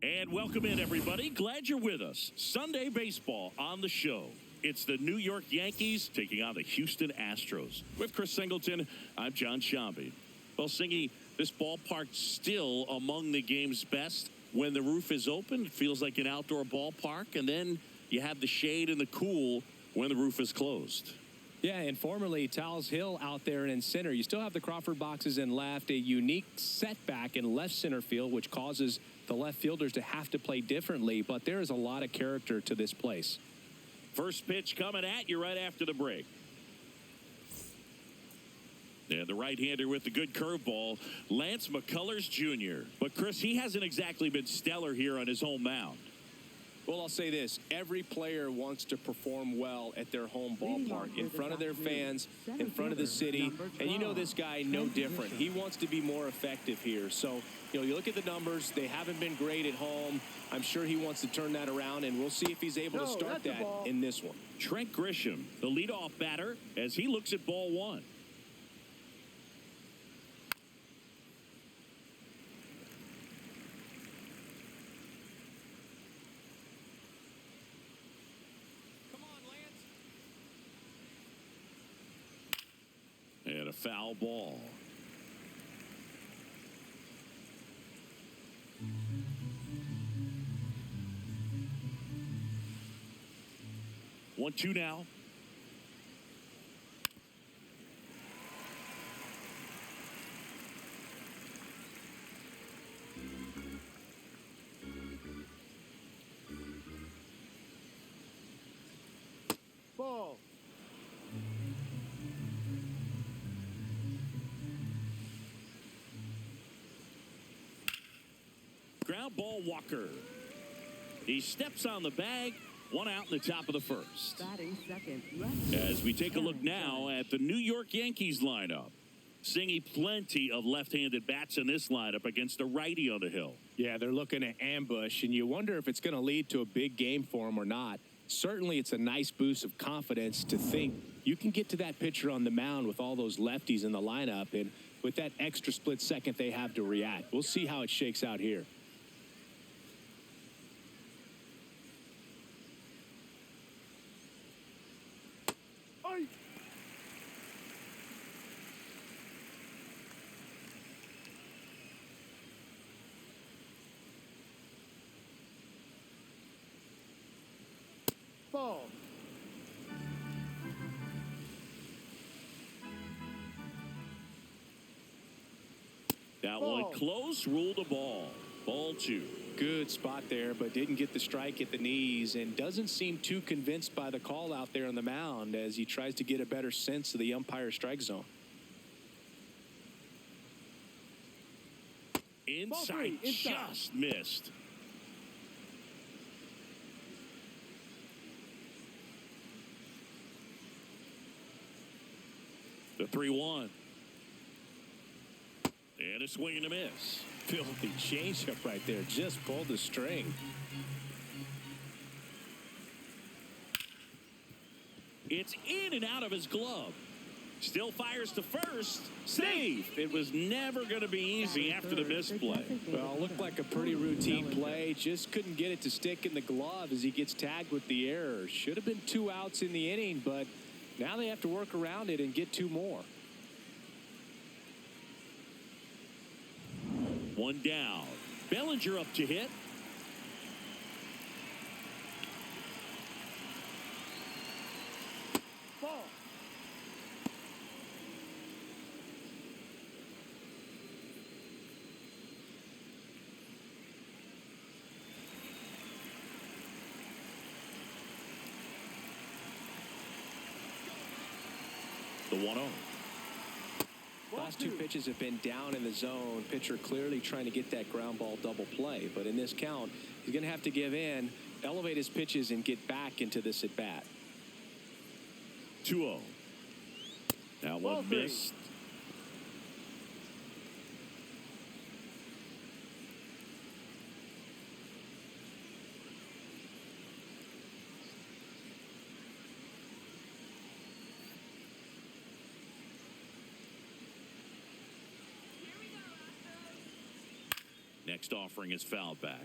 And welcome in, everybody. Glad you're with us. Sunday baseball on the show. It's the New York Yankees taking on the Houston Astros. With Chris Singleton, I'm John Shambi. Well, Singy, this ballpark's still among the game's best. When the roof is open, it feels like an outdoor ballpark. And then you have the shade and the cool when the roof is closed. Yeah, and formerly Tal's Hill out there and in center. You still have the Crawford boxes in left, a unique setback in left center field, which causes the left fielders to have to play differently. But there is a lot of character to this place. First pitch coming at you right after the break. And the right-hander with the good curveball, Lance McCullers Jr. But, Chris, he hasn't exactly been stellar here on his home mound. Well, I'll say this. Every player wants to perform well at their home ballpark, in front of their fans, in front of the city. And you know this guy no different. He wants to be more effective here. So, you look at the numbers. They haven't been great at home. I'm sure he wants to turn that around, and we'll see if he's able to start that in this one. Trent Grisham, the leadoff batter, as he looks at ball one. And a foul ball. One, two now. Ball. Ground ball, Walker. He steps on the bag. One out in the top of the first. Batting second. As we take a look now at the New York Yankees lineup. Singy, plenty of left-handed bats in this lineup against a righty on the hill. Yeah, they're looking at ambush, and you wonder if it's going to lead to a big game for them or not. Certainly, it's a nice boost of confidence to think you can get to that pitcher on the mound with all those lefties in the lineup, and with that extra split second they have to react. We'll see how it shakes out here. Ball. That one close, ruled a ball. Ball two. Good spot there, but didn't get the strike at the knees and doesn't seem too convinced by the call out there on the mound as he tries to get a better sense of the umpire strike zone. Inside, just missed. The 3-1. And a swing and a miss. Filthy changeup right there. Just pulled the string. It's in and out of his glove. Still fires to first. Save. It was never going to be easy after the misplay. Well, looked like a pretty routine play. Just couldn't get it to stick in the glove as he gets tagged with the error. Should have been 2 outs in the inning, but now they have to work around it and get 2 more. One down. Bellinger up to hit. Ball. The 1-0. Last 2 pitches have been down in the zone. Pitcher clearly trying to get that ground ball double play. But in this count, he's going to have to give in, elevate his pitches, and get back into this at bat. 2-0. That one missed. Next offering is fouled back.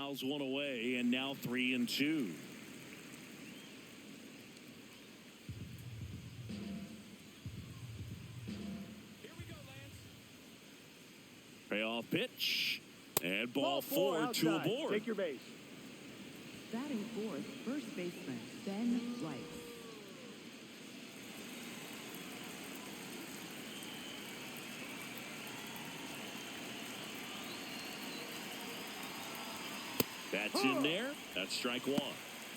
fouls one away, and now 3-2. Payoff pitch. And ball four to a board. Take your base. Batting fourth, first baseman Ben Rice. That's in there. That's strike one.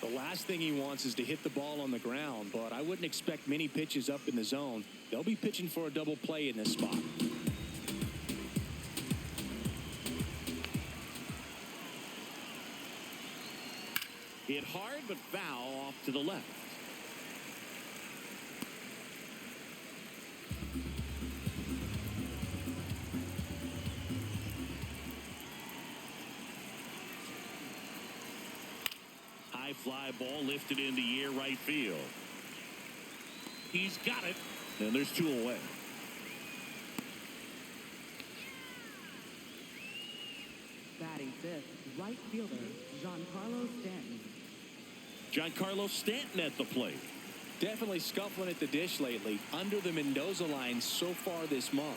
The last thing he wants is to hit the ball on the ground, but I wouldn't expect many pitches up in the zone. They'll be pitching for a double play in this spot. Hit hard, but foul off to the left. High fly ball lifted in the air right field. He's got it, and there's two away. Batting fifth, right fielder Giancarlo Stanton. Giancarlo Stanton at the plate. Definitely scuffling at the dish lately. Under the Mendoza line so far this month.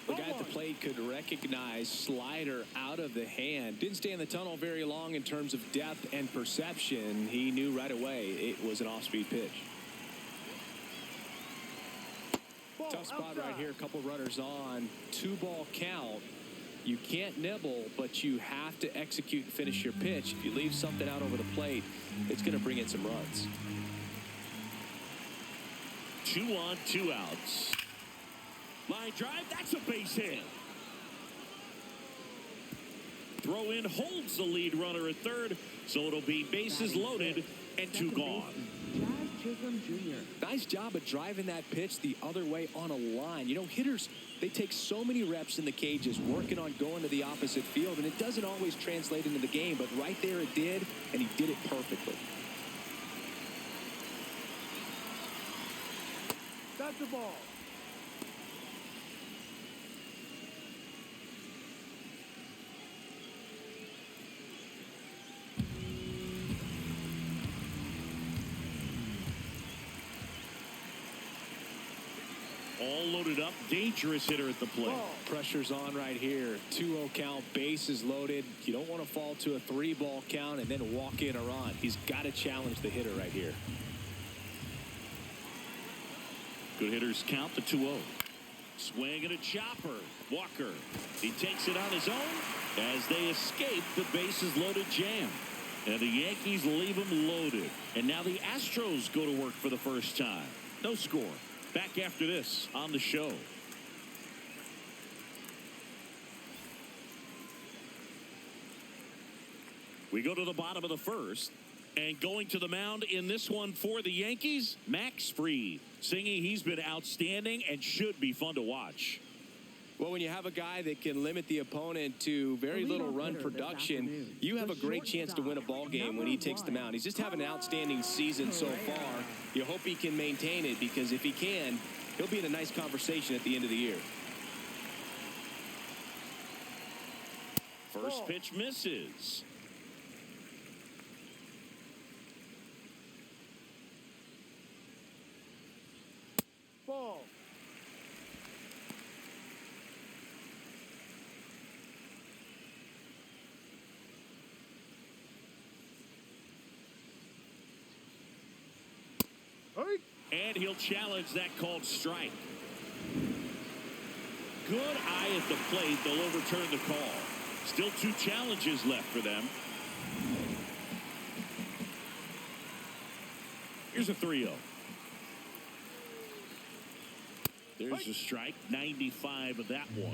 The guy at the plate could recognize slider out of the hand. Didn't stay in the tunnel very long in terms of depth and perception. He knew right away it was an off-speed pitch. Tough spot right here. A couple runners on. 2-ball count. You can't nibble, but you have to execute and finish your pitch. If you leave something out over the plate, it's going to bring in some runs. 2 on, 2 outs. Line drive, that's a base hit. Throw in holds the lead runner at third, so it'll be bases loaded and 2 gone. Nice job of driving that pitch the other way on a line. You know, hitters, they take so many reps in the cages working on going to the opposite field, and it doesn't always translate into the game, but right there it did, and he did it perfectly. That's the ball. All loaded up, dangerous hitter at the plate. Pressure's on right here. 2-0 count, bases loaded. You don't want to fall to a 3-ball count and then walk in or run. He's got to challenge the hitter right here. Good hitters count the 2-0. Swing and a chopper. Walker. He takes it on his own as they escape the bases loaded jam. And the Yankees leave them loaded. And now the Astros go to work for the first time. No score. Back after this on the show. We go to the bottom of the first. And going to the mound in this one for the Yankees, Max Fried. Singing, he's been outstanding and should be fun to watch. Well, when you have a guy that can limit the opponent to very little run production, you have a great chance to win a ball game when he takes the mound. He's just having an outstanding season so far. You hope he can maintain it, because if he can, he'll be in a nice conversation at the end of the year. First pitch misses. Ball. And he'll challenge that called strike. Good eye at the plate. They'll overturn the call. Still 2 challenges left for them. Here's a 3-0. There's a strike. 95 of that one.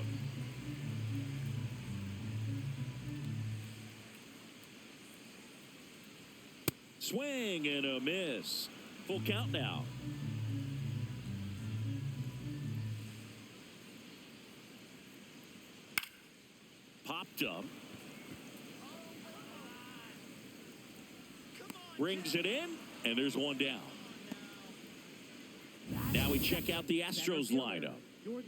Swing and a miss. Full count now. Popped up. Brings it in, And there's one down. Now we check out the Astros lineup.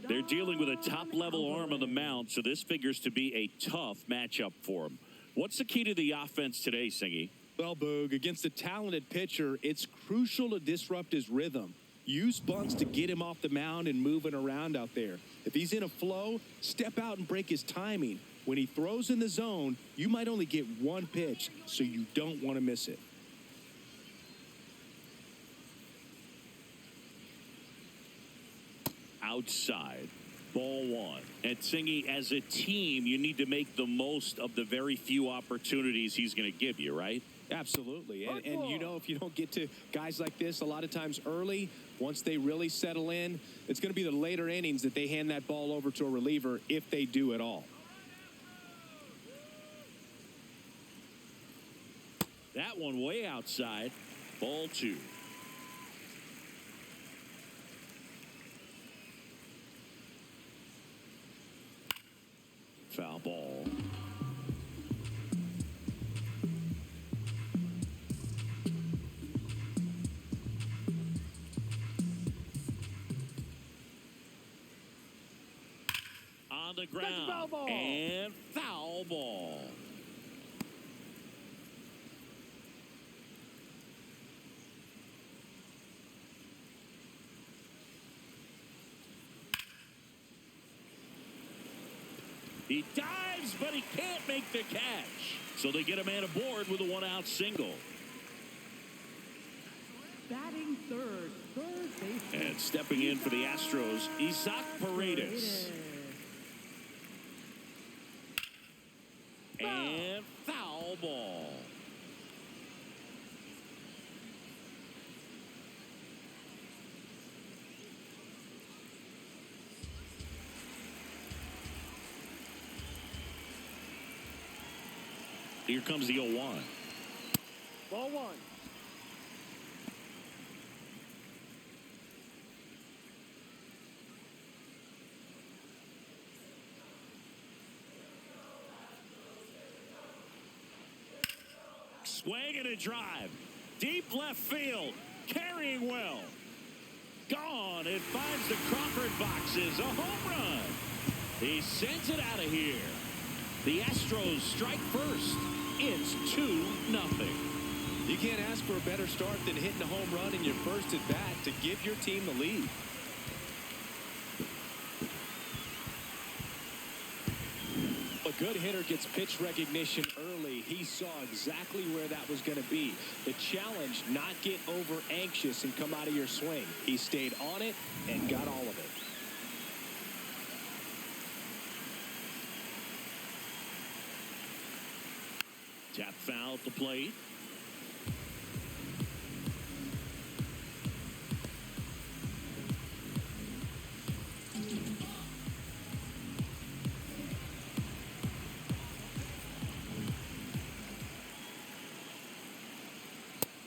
They're dealing with a top-level arm on the mound, so this figures to be a tough matchup for them. What's the key to the offense today, Singy? Well, Boog, against a talented pitcher, it's crucial to disrupt his rhythm. Use bunts to get him off the mound and moving around out there. If he's in a flow, step out and break his timing. When he throws in the zone, you might only get one pitch, so you don't want to miss it. Outside, ball one. And Singy, as a team, you need to make the most of the very few opportunities he's going to give you, right? Absolutely. And you know, if you don't get to guys like this a lot of times early, once they really settle in, it's going to be the later innings that they hand that ball over to a reliever, if they do at all. That one way outside. Ball two. Foul ball. On the ground. Foul ball. And foul ball. He dives, but he can't make the catch. So they get a man aboard with a one-out single. Batting third baseman. And stepping in for the Astros, Isaac Paredes. And foul ball. Here comes the 0-1. Ball one. Swing and a drive. Deep left field. Carrying well. Gone. It finds the Crawford boxes. A home run. He sends it out of here. The Astros strike first. It's 2-0. You can't ask for a better start than hitting a home run in your first at bat to give your team the lead. A good hitter gets pitch recognition early. He saw exactly where that was going to be. The challenge, not get over anxious and come out of your swing. He stayed on it and got all of it. Tap foul at the plate.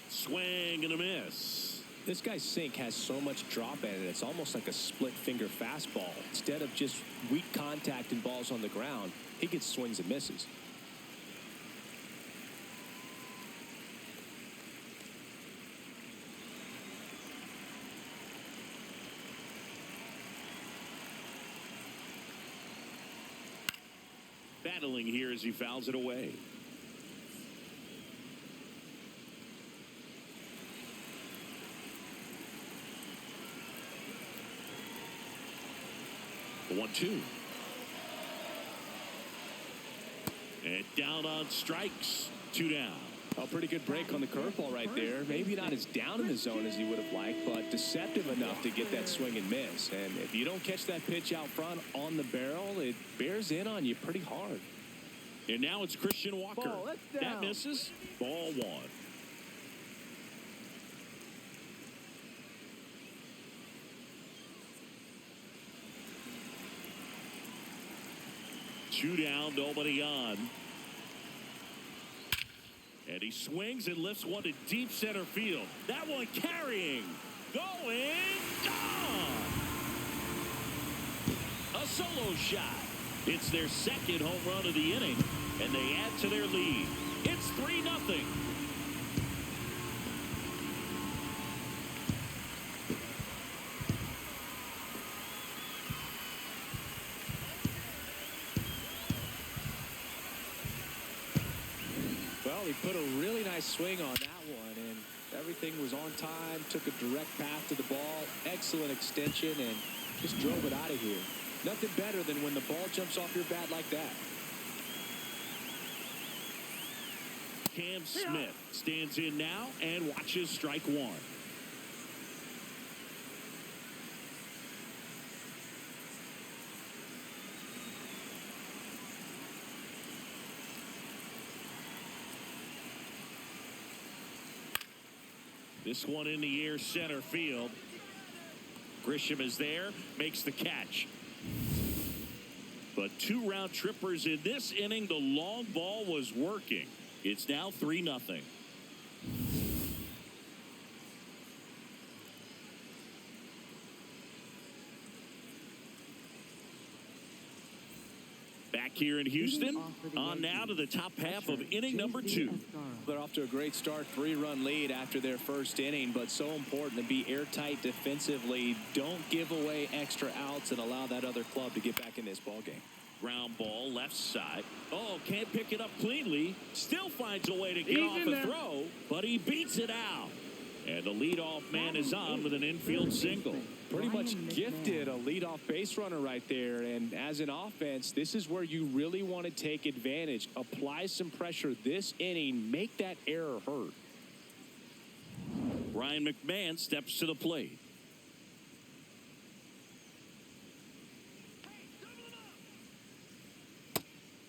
Swing and a miss. This guy's sink has so much drop in it, it's almost like a split finger fastball. Instead of just weak contact and balls on the ground, he gets swings and misses. Battling here as he fouls it away. The 1-2. And down on strikes. 2 down. A pretty good break on the curveball right there. Maybe not as down in the zone as he would have liked, but deceptive enough to get that swing and miss. And if you don't catch that pitch out front on the barrel, it bears in on you pretty hard. And now it's Christian Walker. Ball, that's that down. misses. Ball 1. Two down, nobody on. And he swings and lifts one to deep center field. That one carrying. Going. Gone. A solo shot. It's their second home run of the inning, and they add to their lead. It's 3-0. nice swing on that one, and everything was on time, took a direct path to the ball, excellent extension, and just drove it out of here. Nothing better than when the ball jumps off your bat like that. Cam Smith stands in now and watches strike one. This one in the air, center field. Grisham is there, makes the catch. But 2 round trippers in this inning. The long ball was working. It's now 3-0. Back here in Houston, on now to the top half of inning number 2. They're off to a great start, 3-run lead after their first inning, but so important to be airtight defensively. Don't give away extra outs and allow that other club to get back in this ballgame. Ground ball, left side. Oh, can't pick it up cleanly. Still finds a way to get off a throw, but he beats it out. And the leadoff man is on with an infield single. Pretty much gifted a leadoff base runner right there. And as an offense, this is where you really want to take advantage. Apply some pressure this inning. Make that error hurt. Ryan McMahon steps to the plate.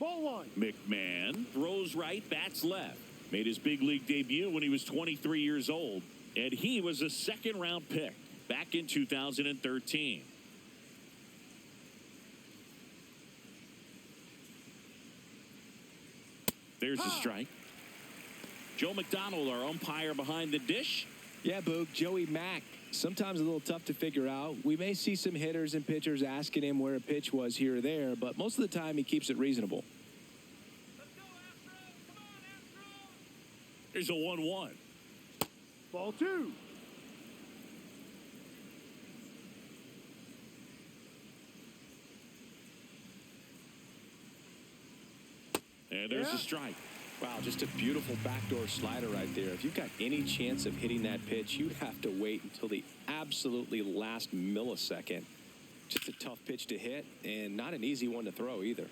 Ball one. McMahon throws right, bats left. Made his big league debut when he was 23 years old. And he was a second-round pick back in 2013. There's a strike. Joe McDonald, our umpire behind the dish. Yeah, Boog, Joey Mack. Sometimes a little tough to figure out. We may see some hitters and pitchers asking him where a pitch was here or there, but most of the time he keeps it reasonable. Let's go, Astros. Come on, Astros. There's a 1-1. Ball two. And there's a strike. Wow, just a beautiful backdoor slider right there. If you've got any chance of hitting that pitch, you have to wait until the absolutely last millisecond. Just a tough pitch to hit and not an easy one to throw either.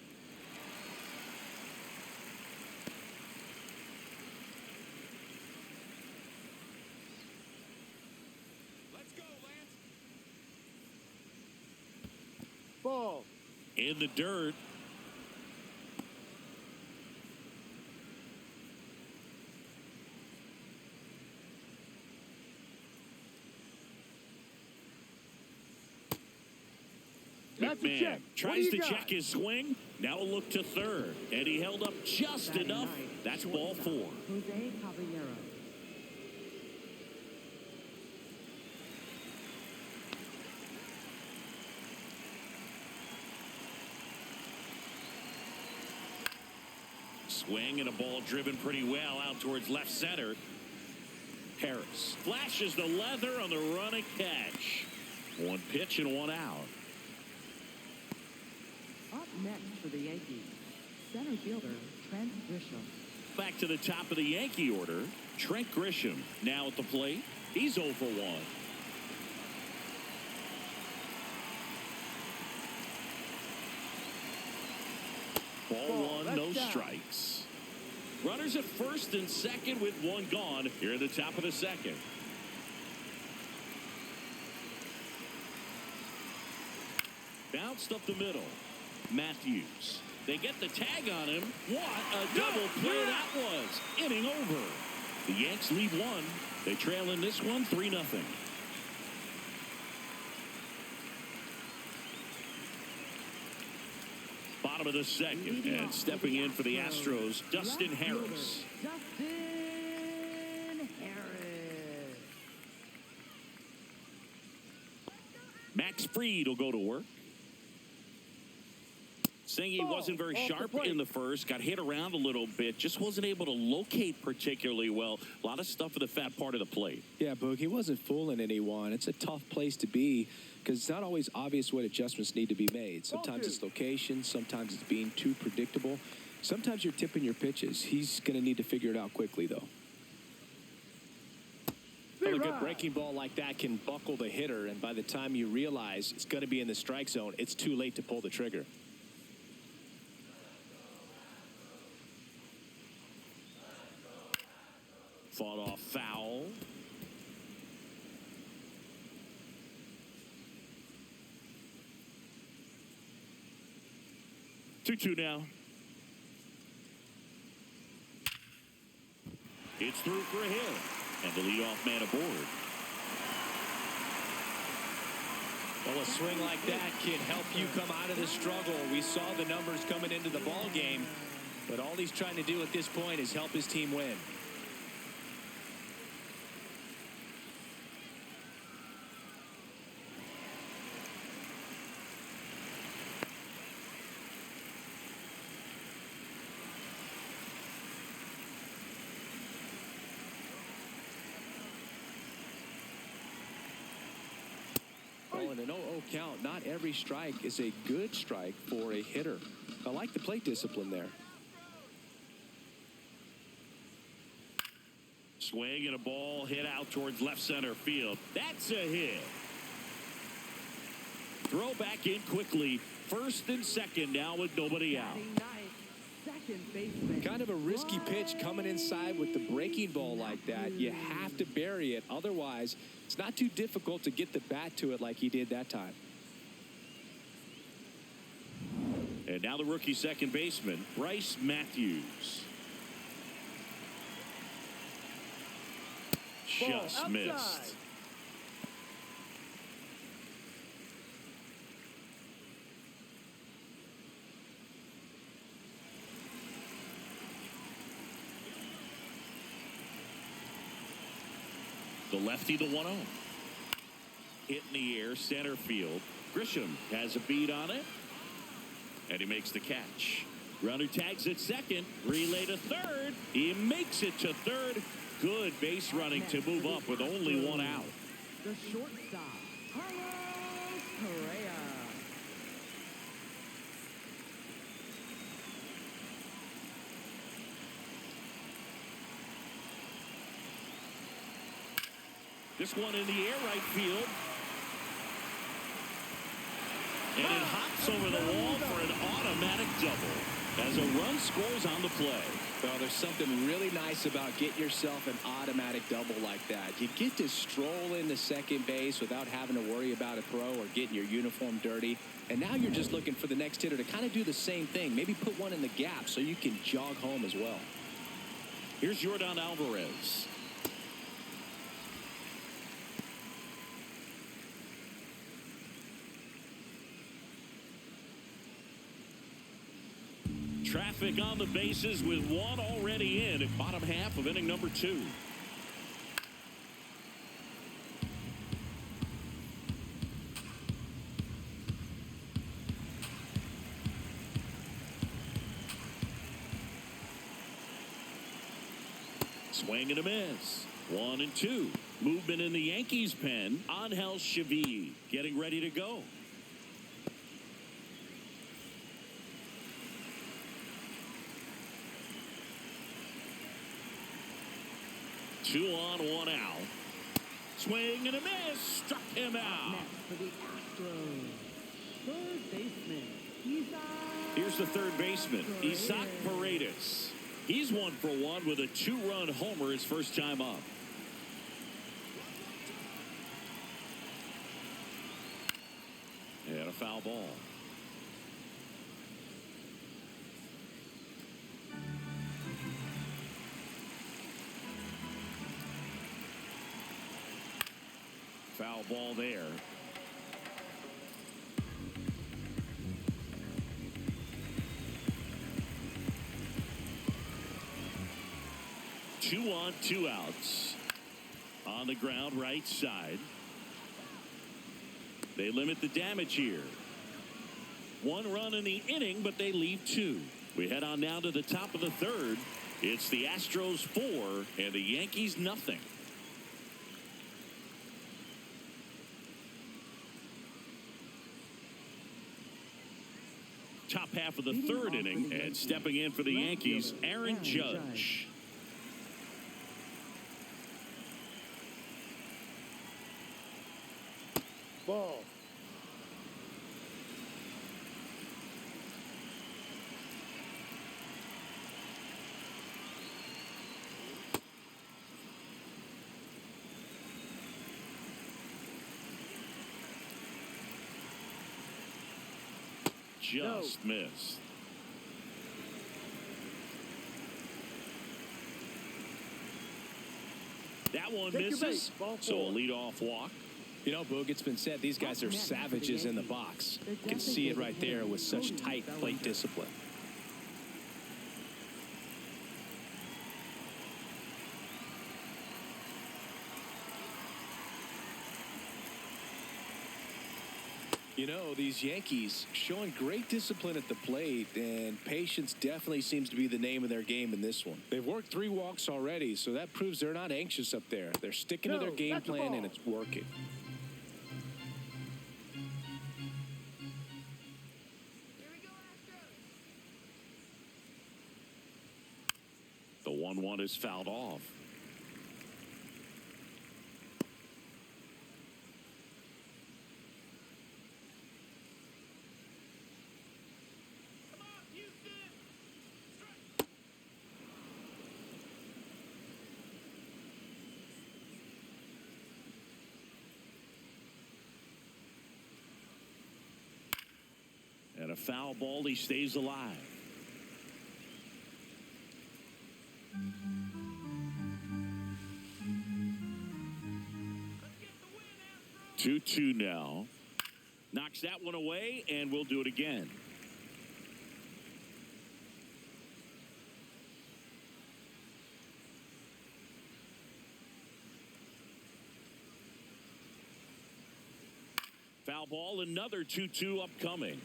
Let's go, Lance. Ball. In the dirt. McMahon tries to check his swing. Now a look to third. And he held up just enough. That's ball 4. Jose Caballero. Swing and a ball driven pretty well out towards left center. Harris flashes the leather on the running catch. 1 pitch and 1 out. Up next for the Yankees, center fielder Trent Grisham. Back to the top of the Yankee order, Trent Grisham now at the plate. He's 0 for 1. Ball 1, no strikes. Runners at first and second with 1 gone here at the top of the second. Bounced up the middle. Matthews. They get the tag on him. What a double play that was. Inning over. The Yanks lead 1. They trail in this one 3-0. Bottom of the second, and stepping in for the Astros, Dustin Harris. Dustin Harris. Max Fried will go to work. Saying he wasn't very sharp in the first, got hit around a little bit, just wasn't able to locate particularly well. A lot of stuff at the fat part of the plate. Yeah, Boog, he wasn't fooling anyone. It's a tough place to be because it's not always obvious what adjustments need to be made. Sometimes it's location, sometimes it's being too predictable. Sometimes you're tipping your pitches. He's going to need to figure it out quickly, though. Well, a good breaking ball like that can buckle the hitter, and by the time you realize it's going to be in the strike zone, it's too late to pull the trigger. Fought off foul. Two now. It's through for a hit. And the leadoff man aboard. Well, a swing like that can help you come out of the struggle. We saw the numbers coming into the ball game, but all he's trying to do at this point is help his team win. In an 0-0 count, not every strike is a good strike for a hitter. I like the plate discipline there. Swing and a ball hit out towards left center field. That's a hit. Throw back in quickly. First and second now with nobody out. Kind of a risky pitch coming inside with the breaking ball like that. You have to bury it. Otherwise, it's not too difficult to get the bat to it like he did that time. And now the rookie second baseman, Bryce Matthews. Just missed. The lefty, the 1-0. Hit in the air, center field. Grisham has a beat on it. And he makes the catch. Runner tags at second. Relay to third. He makes it to third. Good base running to move up with only one out. The shortstop, Carlos Correa. This one in the air, right field. And it hops over the wall for an automatic double as a run scores on the play. Well, there's something really nice about getting yourself an automatic double like that. You get to stroll into second base without having to worry about a throw or getting your uniform dirty. And now you're just looking for the next hitter to kind of do the same thing. Maybe put one in the gap so you can jog home as well. Here's Jordan Alvarez. Traffic on the bases with one already in at bottom half of inning number 2. Swing and a miss. 1-2. Movement in the Yankees pen. Angel Chavez getting ready to go. 2 on, 1 out. Swing and a miss. Struck him out. Next for the Astros, third baseman, Isaac. Here's the third baseman, Isaac Paredes. He's 1 for 1 with a 2-run homer his first time up. And a foul ball. Foul ball there. Two on, 2 outs. On the ground, right side. They limit the damage here. 1 run in the inning, but they leave 2. We head on now to the top of the third. It's the Astros 4 and the Yankees nothing. Top half of the third inning, and stepping in for the Yankees, Aaron Judge. Ball. Just missed. That one Take your bait. misses. Ball So a four. leadoff walk. You know, Boog, it's been said these guys are savages in the box. You can see it right there with such tight plate discipline. You know, these Yankees showing great discipline at the plate, and patience definitely seems to be the name of their game in this one. They've worked 3 walks already, so that proves they're not anxious up there. They're sticking to their game that's the plan, ball. and it's working. The 1-1 is fouled off. Come on, Houston. And a foul ball. He stays alive. Let's get the win, Astros. 2-2 now. Knocks that one away, and we'll do it again. Foul ball, another 2-2 upcoming.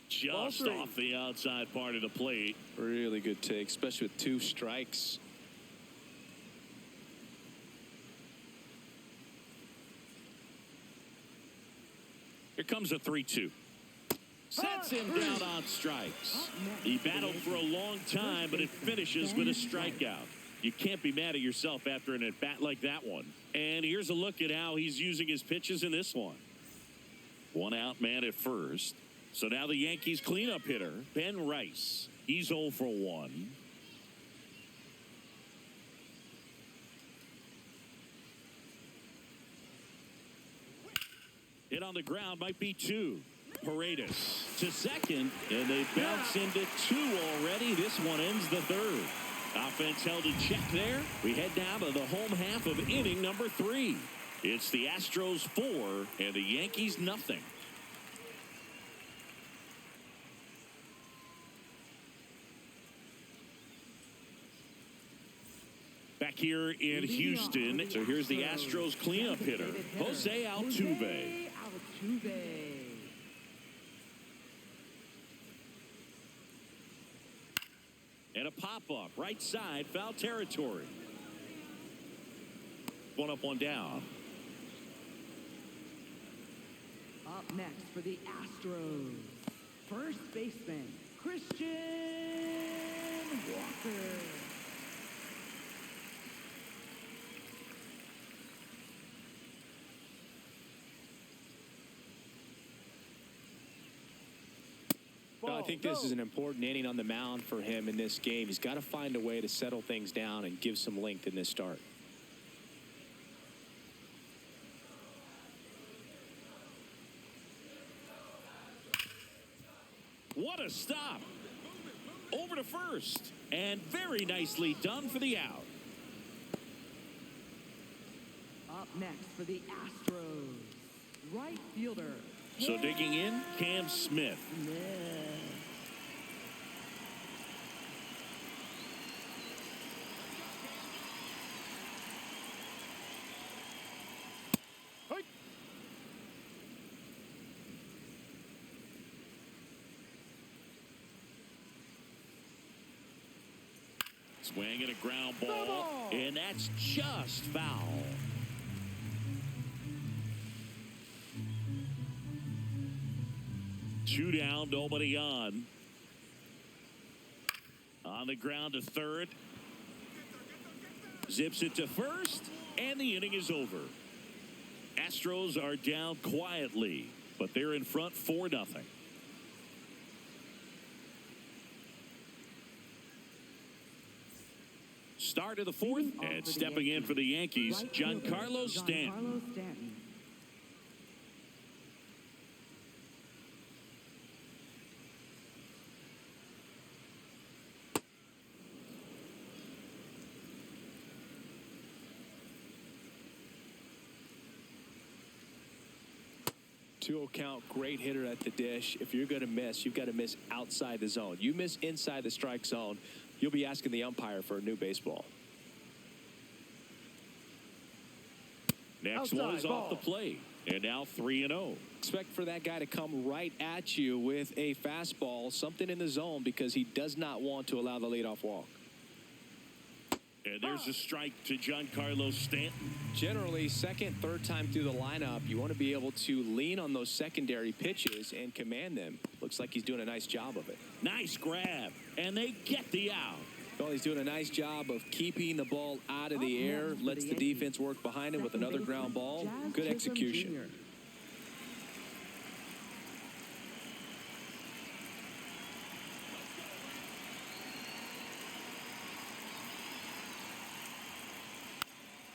Just three. off the outside part of the plate. Really good take, especially with 2 strikes. Here comes a 3-2. Sets him down on strikes. He battled for a long time, but it finishes with a strikeout. You can't be mad at yourself after an at-bat like that one. And here's a look at how he's using his pitches in this one. 1 out man at first. So now the Yankees cleanup hitter, Ben Rice. He's 0 for 1. Hit on the ground might be 2. Paredes to second, and they bounce into 2 already. This one ends the 3rd. Offense held in check there. We head down to the home half of inning number 3. It's the Astros 4 and the Yankees nothing. Back here in Houston, so here's the Astros cleanup hitter, Jose Altuve. And a pop-up, right side, foul territory. 1 up, 1 down. Up next for the Astros, first baseman, Christian Walker. I think this is an important inning on the mound for him in this game. He's got to find a way to settle things down and give some length in this start. What a stop. Over to first. And very nicely done for the out. Up next for the Astros, right fielder. So digging in, Cam Smith. Hey. Swing and a ground ball. And that's just foul. Two down, nobody on. On the ground to third. Zips it to first, and the inning is over. Astros are down quietly, but they're in front 4-0. Start of the fourth, and stepping in for the Yankees, Giancarlo Stanton. Two count, great hitter at the dish. If you're going to miss, you've got to miss outside the zone. You miss inside the strike zone, you'll be asking the umpire for a new baseball. Next one is off the plate, and now 3-0. Expect for that guy to come right at you with a fastball, something in the zone, because he does not want to allow the leadoff walk. And there's a strike to Giancarlo Stanton. Generally, second, third time through the lineup, you want to be able to lean on those secondary pitches and command them. Looks like he's doing a nice job of it. Nice grab, and they get the out. Well, he's doing a nice job of keeping the ball out of the air, lets the defense work behind him with another ground ball. Good execution.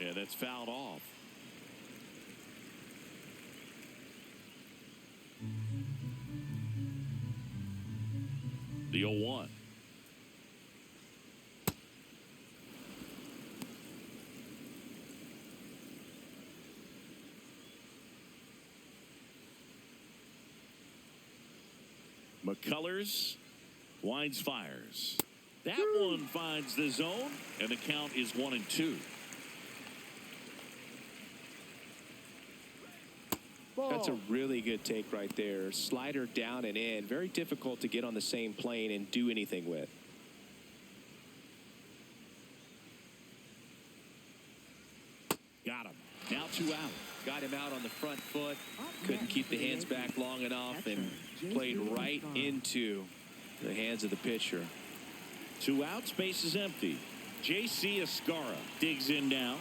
Yeah, that's fouled off. The 0-1. McCullers winds, fires. That one finds the zone, and the count is 1-2. That's a really good take right there. Slider down and in. Very difficult to get on the same plane and do anything with. Got him. Now 2 out. Got him out on the front foot. Couldn't keep the hands back long enough and played right into the hands of the pitcher. 2 outs, base is empty. J.C. Escara digs in now.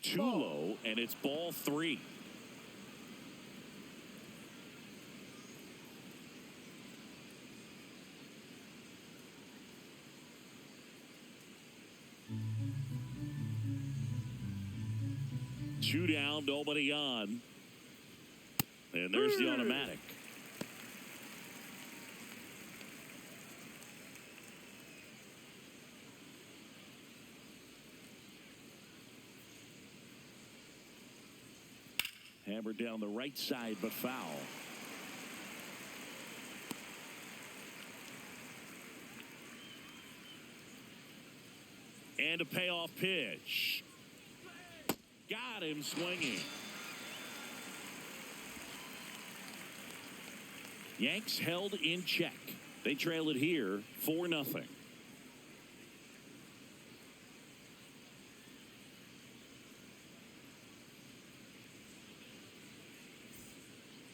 Too low, and it's ball 3. Two down, nobody on. And there's the automatic. Hammered down the right side, but foul. And a payoff pitch. Got him swinging. Yanks held in check. They trail it here 4-0.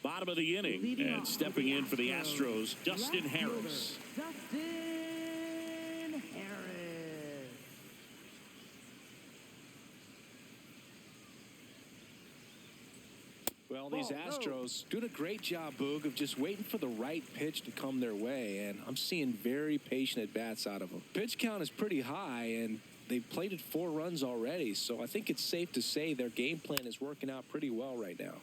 Bottom of the inning, and stepping in for the Astros, Dustin Harris. Dustin Harris. Well, these Astros doing a great job, Boog, of just waiting for the right pitch to come their way, and I'm seeing very patient at-bats out of them. Pitch count is pretty high, and they've plated 4 runs already, so I think it's safe to say their game plan is working out pretty well right now.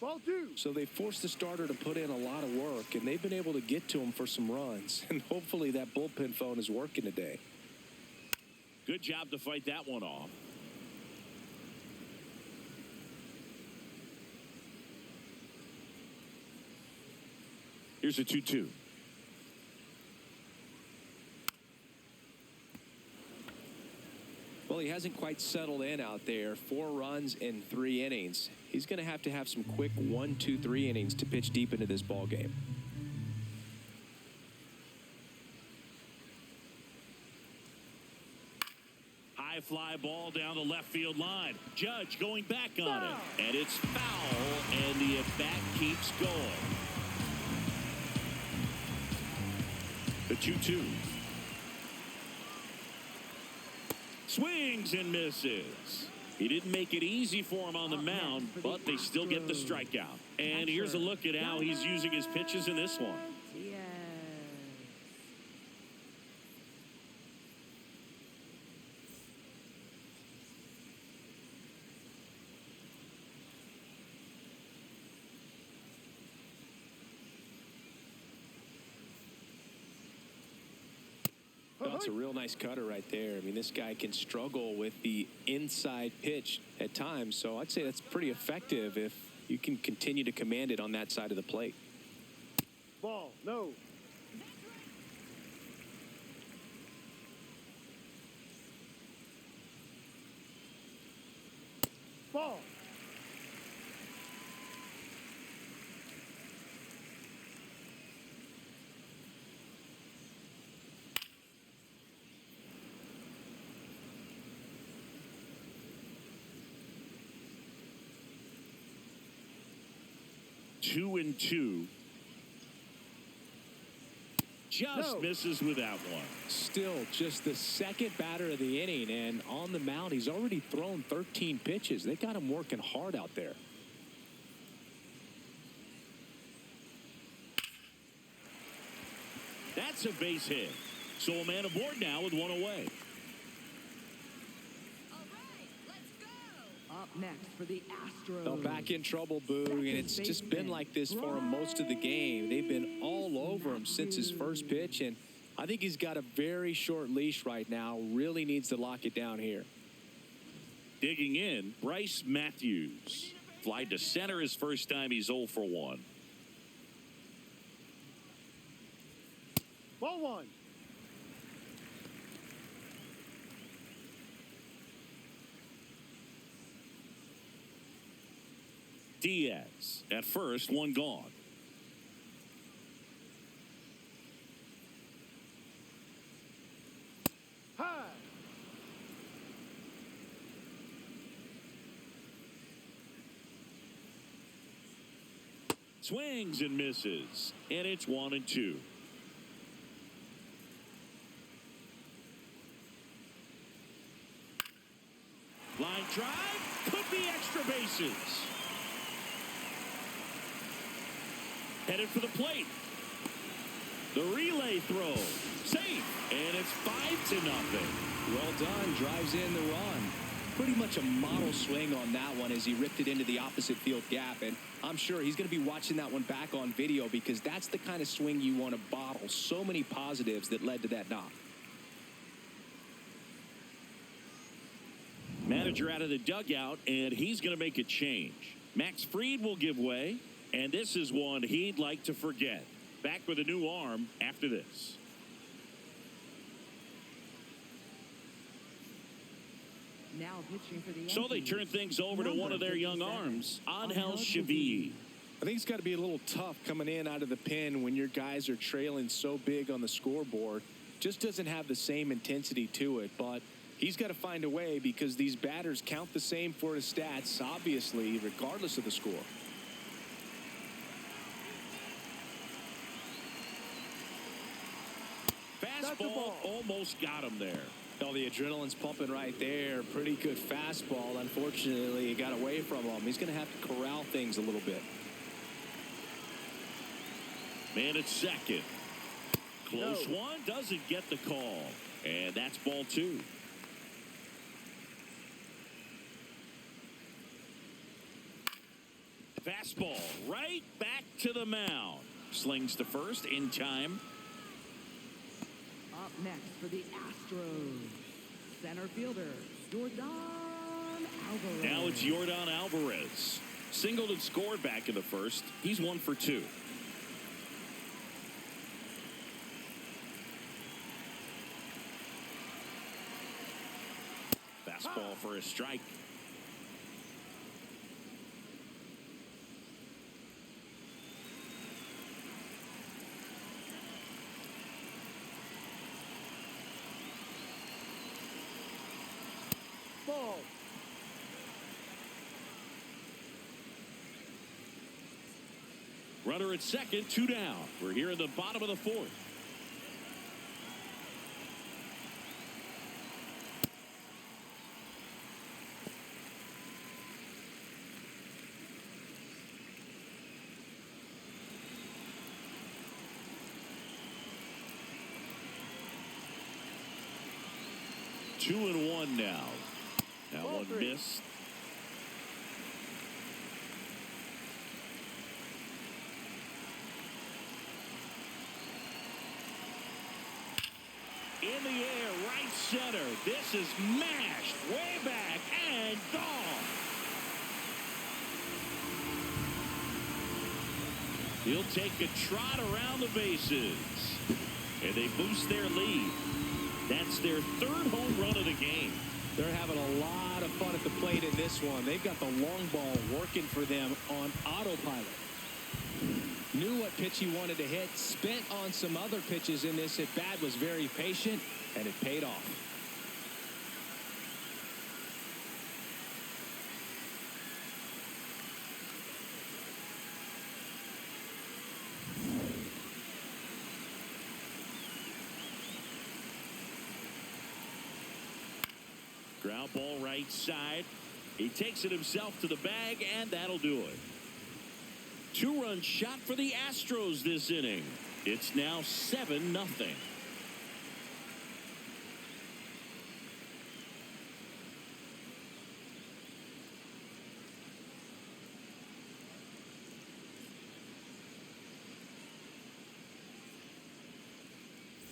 Ball 2. So they forced the starter to put in a lot of work, and they've been able to get to him for some runs. And hopefully that bullpen phone is working today. Good job to fight that one off. Here's a 2-2. Well, he hasn't quite settled in out there. 4 runs in 3 innings. He's going to have some quick 1, 2, 3 innings to pitch deep into this ball game. High fly ball down the left field line. Judge going back on it. And it's foul, and the at-bat keeps going. The 2-2. Swings and misses. He didn't make it easy for him on the mound, but they still get the strikeout. And here's a look at how he's using his pitches in this one. That's a real nice cutter right there. I mean, this guy can struggle with the inside pitch at times, so I'd say that's pretty effective if you can continue to command it on that side of the plate. Ball, no. Ball. Two and two. Just misses with that one. Still just the second batter of the inning, and on the mound he's already thrown 13 pitches. They got him working hard out there. That's a base hit. So a man aboard now with one away. Up next for the Astros. Well, back in trouble, Boog, and it's just been like this for him most of the game. They've been all over him since his first pitch, and I think he's got a very short leash right now. Really needs to lock it down here. Digging in, Bryce Matthews. Flied to center his first time. He's 0 for 1. Ball 1. Diaz at first, one gone. High. Swings and misses, and it's 1-2. Line drive, could be extra bases. Headed for the plate. The relay throw. Safe. And it's 5-0. Well done. Drives in the run. Pretty much a model swing on that one as he ripped it into the opposite field gap. And I'm sure he's going to be watching that one back on video because that's the kind of swing you want to bottle. So many positives that led to that knock. Manager out of the dugout, and he's going to make a change. Max Fried will give way. And this is one he'd like to forget. Back with a new arm after this. Now pitching for the Yankees. So they turn things over to one of their young arms, Angel Chevy. I think it's got to be a little tough coming in out of the pen when your guys are trailing so big on the scoreboard. Just doesn't have the same intensity to it, but he's got to find a way because these batters count the same for his stats, obviously, regardless of the score. Fastball almost got him there. Oh, the adrenaline's pumping right there. Pretty good fastball. Unfortunately, it got away from him. He's going to have to corral things a little bit. Man at second. Close one, doesn't get the call. And that's ball 2. Fastball right back to the mound. Slings to first in time. Up next for the Astros, center fielder, Yordan Alvarez. Now it's Yordan Alvarez. Singled and scored back in the first. He's 1 for 2. Fastball for a strike. Ball. Runner at second, 2 down. We're here in the bottom of the 4th. Two and one now. That Ball one 3. missed. In the air, right center. This is mashed way back and gone. He'll take a trot around the bases. And they boost their lead. That's their 3rd home run of the game. They're having a lot of fun at the plate in this one. They've got the long ball working for them on autopilot. Knew what pitch he wanted to hit, spent on some other pitches in this at bat, was very patient, and it paid off. Ground ball right side. He takes it himself to the bag, and that'll do it. 2-run shot for the Astros this inning. It's now 7-0.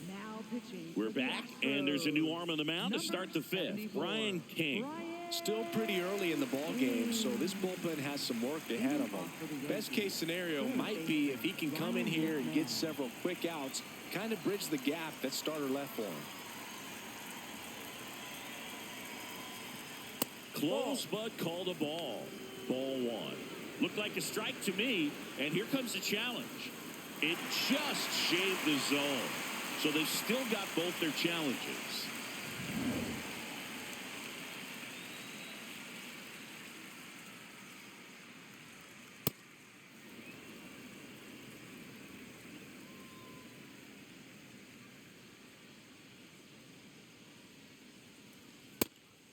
Now pitching. We're for the back, and there's a new arm on the mound to Number start the 5th. 74, Ryan King. Still pretty early in the ball game, so this bullpen has some work ahead of him. Best case scenario might be if he can come in here and get several quick outs, kind of bridge the gap that starter left for him. Close, but called a ball. Ball 1. Looked like a strike to me, and here comes the challenge. It just shaved the zone. So they've still got both their challenges.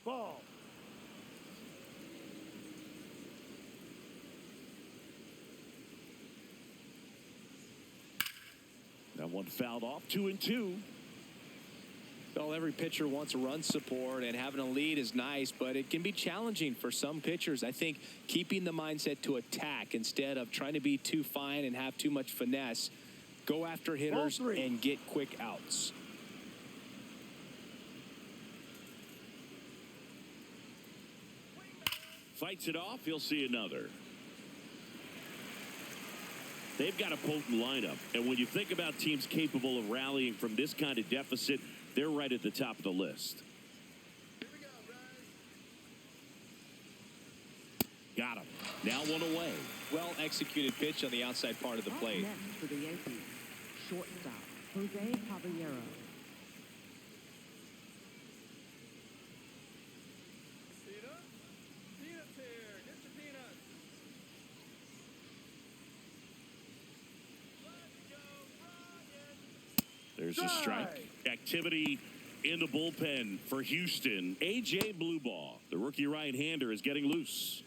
Ball. That one fouled off. 2-2. Well, every pitcher wants a run support, and having a lead is nice, but it can be challenging for some pitchers. I think keeping the mindset to attack instead of trying to be too fine and have too much finesse, go after hitters and get quick outs. Fights it off. He'll see another. They've got a potent lineup, and when you think about teams capable of rallying from this kind of deficit, they're right at the top of the list. Got him. Now one away. Well executed pitch on the outside part of the plate. Up next for the Yankees, shortstop, Jose Caballero. There's a strike. Activity in the bullpen for Houston. A.J. Blueball, the rookie right-hander, is getting loose.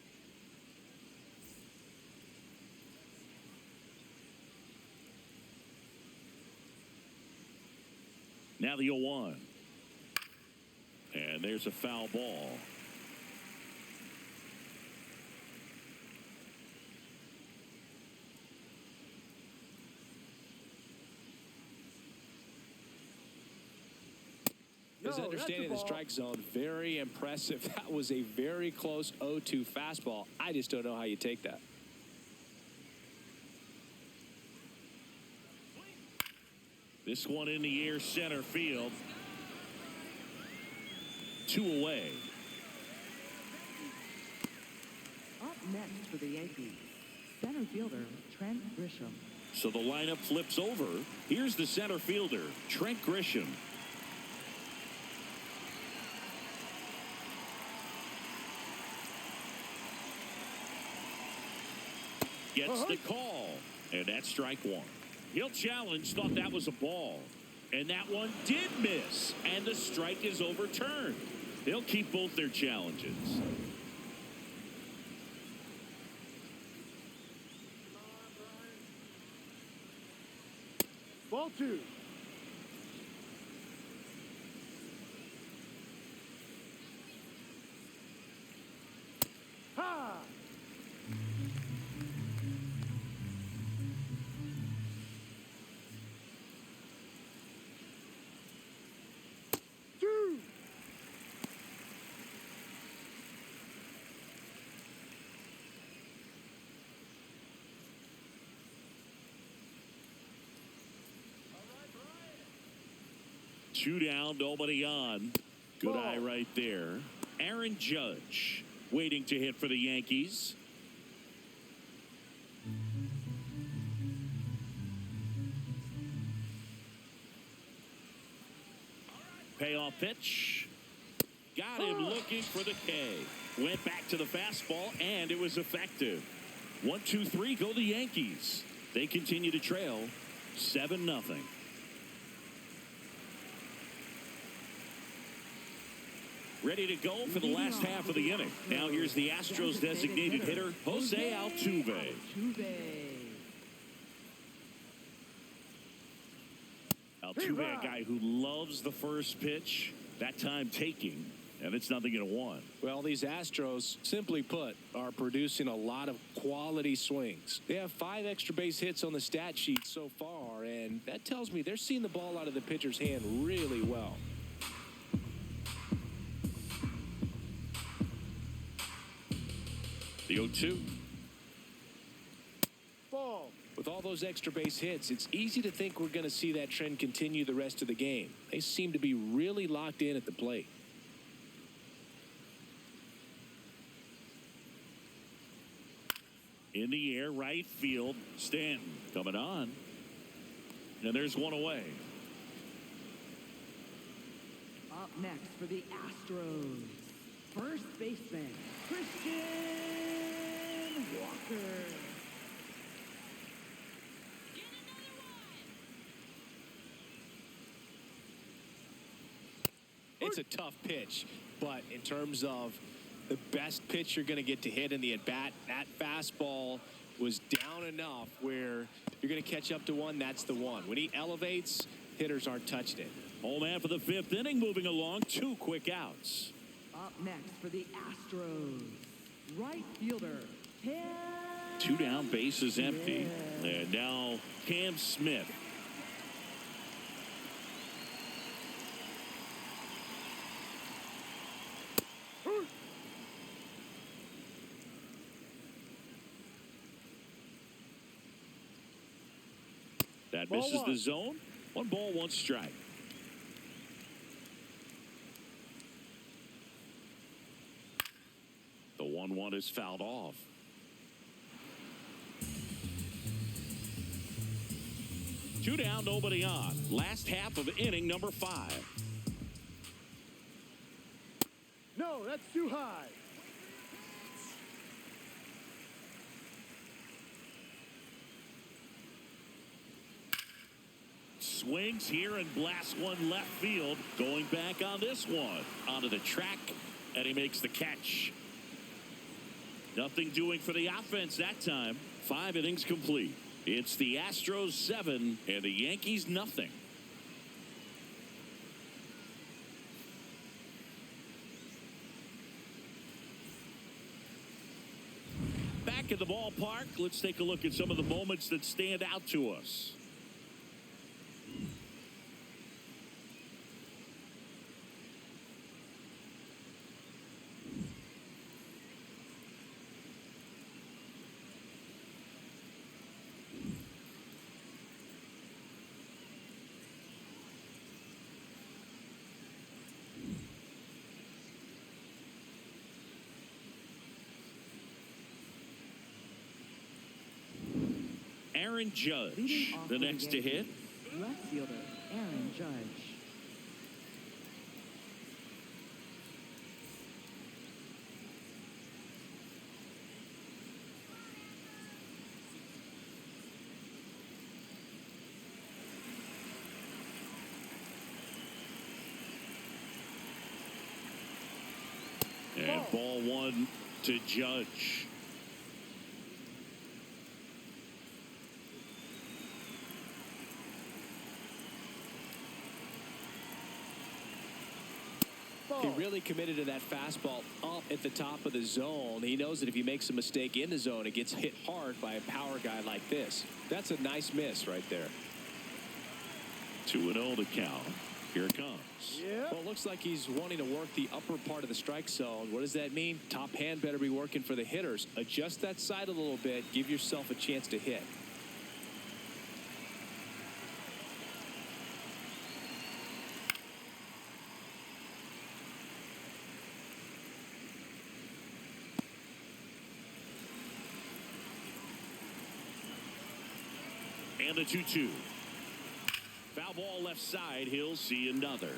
Now the 0-1. And there's a foul ball. His understanding of the strike zone, very impressive. That was a very close 0-2 fastball. I just don't know how you take that. This one in the air, center field. 2 away. Up next for the Yankees, center fielder Trent Grisham. So the lineup flips over. Here's the center fielder, Trent Grisham. Gets the call, and that's strike 1. He'll challenge, thought that was a ball. And that one did miss, and the strike is overturned. They'll keep both their challenges. Ball 2. Ha! Two down, nobody on. Good eye right there. Aaron Judge waiting to hit for the Yankees. Payoff pitch. Got him looking for the K. Went back to the fastball, and it was effective. 1-2-3, go the Yankees. They continue to trail 7-0. Ready to go for the last half of the inning. Now here's the Astros designated hitter, Jose Altuve. Altuve, a guy who loves the first pitch, that time taking, and it's 0-1. Well, these Astros, simply put, are producing a lot of quality swings. They have 5 extra base hits on the stat sheet so far, and that tells me they're seeing the ball out of the pitcher's hand really well. The 0-2. Ball. With all those extra base hits, it's easy to think we're going to see that trend continue the rest of the game. They seem to be really locked in at the plate. In the air, right field. Stanton coming on. And there's one away. Up next for the Astros, first baseman Christian Walker. It's a tough pitch, but in terms of the best pitch you're going to get to hit in the at-bat, that fastball was down enough where you're going to catch up to one. That's the one. When he elevates, hitters aren't touching it. Home man for the 5th inning, moving along. 2 quick outs. Up next for the Astros, right fielder Cam. 2 down, bases empty. And now Cam Smith. That misses the zone. 1 ball, 1 strike. The 1-1 is fouled off. Two down, nobody on. Last half of inning number 5. No, that's too high. Swings here and blasts one left field. Going back on this one. Onto the track, and he makes the catch. Nothing doing for the offense that time. 5 innings complete. It's the Astros 7 and the Yankees nothing. Back at the ballpark, let's take a look at some of the moments that stand out to us. Aaron Judge, Leading off the for next to hit. Yankees, left fielder Aaron Judge. And ball one to Judge. He really committed to that fastball up at the top of the zone. He knows that if he makes a mistake in the zone, it gets hit hard by a power guy like this. That's a nice miss right there. 2-0 to count. Here it comes. Well, it looks like he's wanting to work the upper part of the strike zone. What does that mean? Top hand better be working for the hitters. Adjust that side a little bit. Give yourself a chance to hit. And the 2-2. Foul ball left side. He'll see another.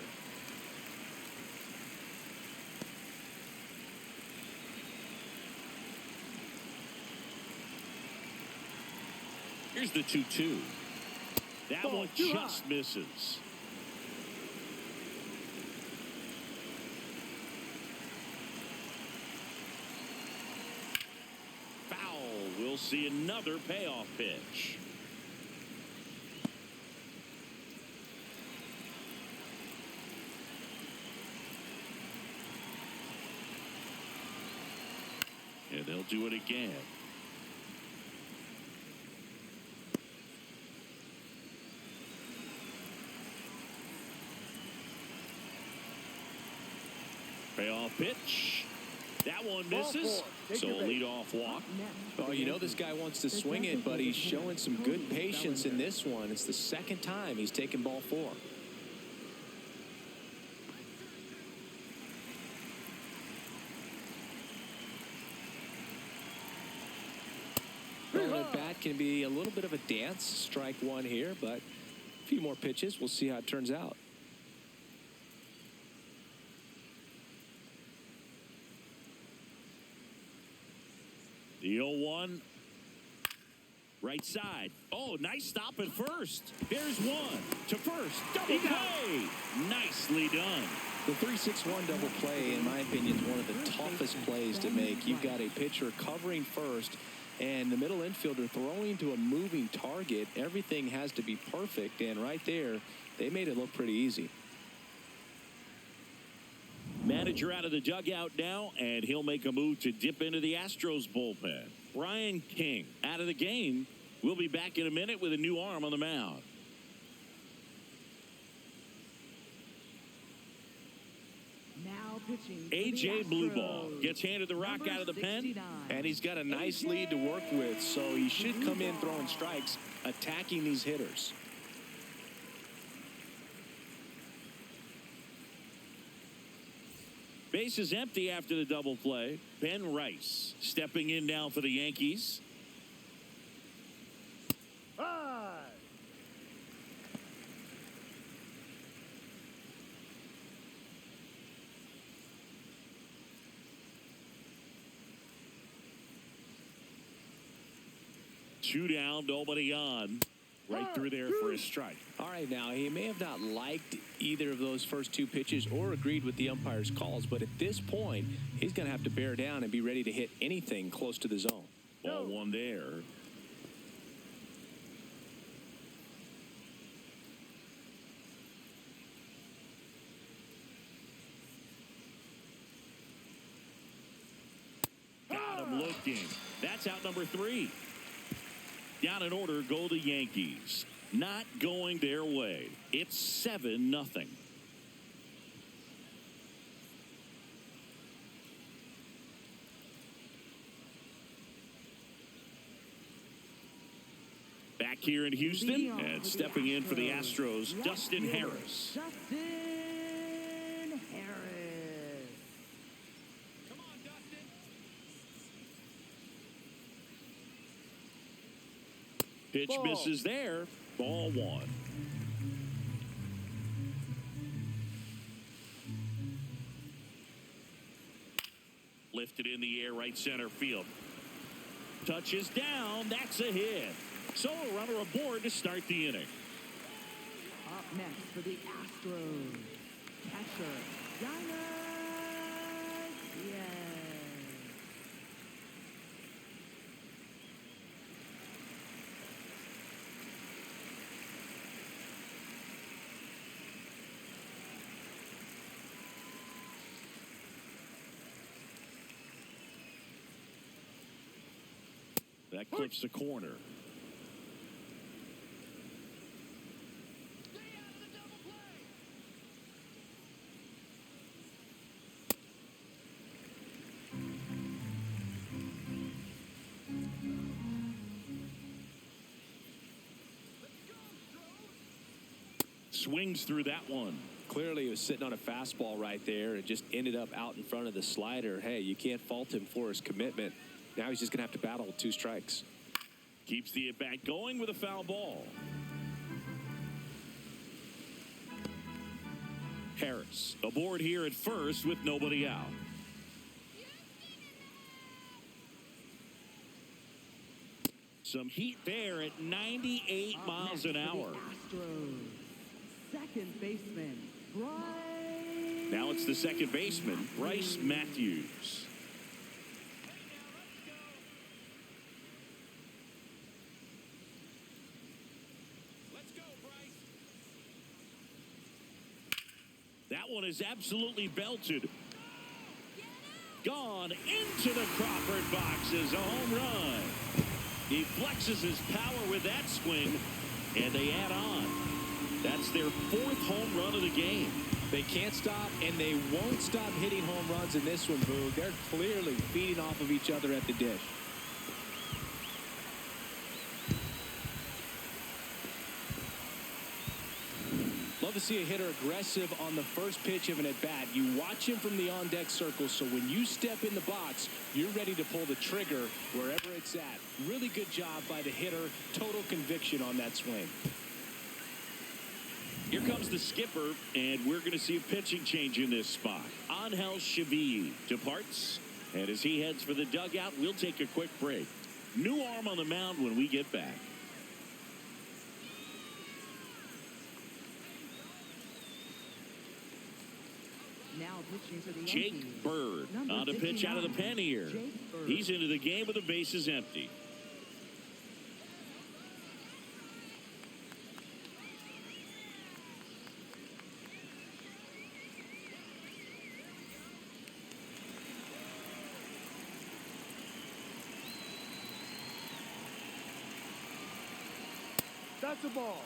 Here's the 2-2. That one just misses. Foul. We'll see another payoff pitch. And they'll do it again. Payoff pitch. That one misses. So a leadoff walk. Oh, you know this guy wants to swing it, but he's showing some good patience in this one. It's the second time he's taken ball 4. At bat can be a little bit of a dance. Strike one here, but a few more pitches. We'll see how it turns out. The 0-1. Right side. Oh, nice stop at first. There's one to first. Double play. Nicely done. The 3-6-1 double play, in my opinion, is one of the toughest plays to make. You've got a pitcher covering first and the middle infielder throwing to a moving target. Everything has to be perfect, and right there, they made it look pretty easy. Manager out of the dugout now, and he'll make a move to dip into the Astros bullpen. Brian King out of the game. We'll be back in a minute with a new arm on the mound. Now pitching. A.J. Blueball gets handed the rock out of the pen. And he's got a nice lead to work with, so he should come in throwing strikes, attacking these hitters. Base is empty after the double play. Ben Rice stepping in now for the Yankees. Two down, nobody on. Right through there for a strike. All right, now, he may have not liked either of those first two pitches or agreed with the umpire's calls, but at this point, he's going to have to bear down and be ready to hit anything close to the zone. Ball one there. Got him looking. That's out number 3. Down in order go the Yankees. Not going their way. It's 7-0. Back here in Houston and stepping in for the Astros, Dustin Harris. Dustin Harris. Come on, Dustin. Pitch misses there. Ball one. Lifted in the air, right center field. Touches down. That's a hit. So a runner aboard to start the inning. Up next for the Astros, catcher, York Yankees. That clips the corner. Swings through that one. Clearly, he was sitting on a fastball right there and just ended up out in front of the slider. Hey, you can't fault him for his commitment. Now he's just going to have to battle with 2 strikes. Keeps the at-bat going with a foul ball. Harris aboard here at first with nobody out. Some heat there at 98 miles an hour. Astros, second baseman, Bryce. Now it's the second baseman, Bryce Matthews. That one is absolutely belted. Gone into the Crawford box is a home run. He flexes his power with that swing, and they add on. That's their 4th home run of the game. They can't stop, and they won't stop hitting home runs in this one, Boog. They're clearly feeding off of each other at the dish. Love to see a hitter aggressive on the first pitch of an at-bat. You watch him from the on-deck circle, so when you step in the box, you're ready to pull the trigger wherever it's at. Really good job by the hitter. Total conviction on that swing. Here comes the skipper, and we're going to see a pitching change in this spot. Angel Chevy departs, and as he heads for the dugout, we'll take a quick break. New arm on the mound when we get back. Now pitching to the Jake Yankees, Bird number on to pitch out of the 69, pen here. Jake Bird. He's into the game with the bases empty. That's a ball.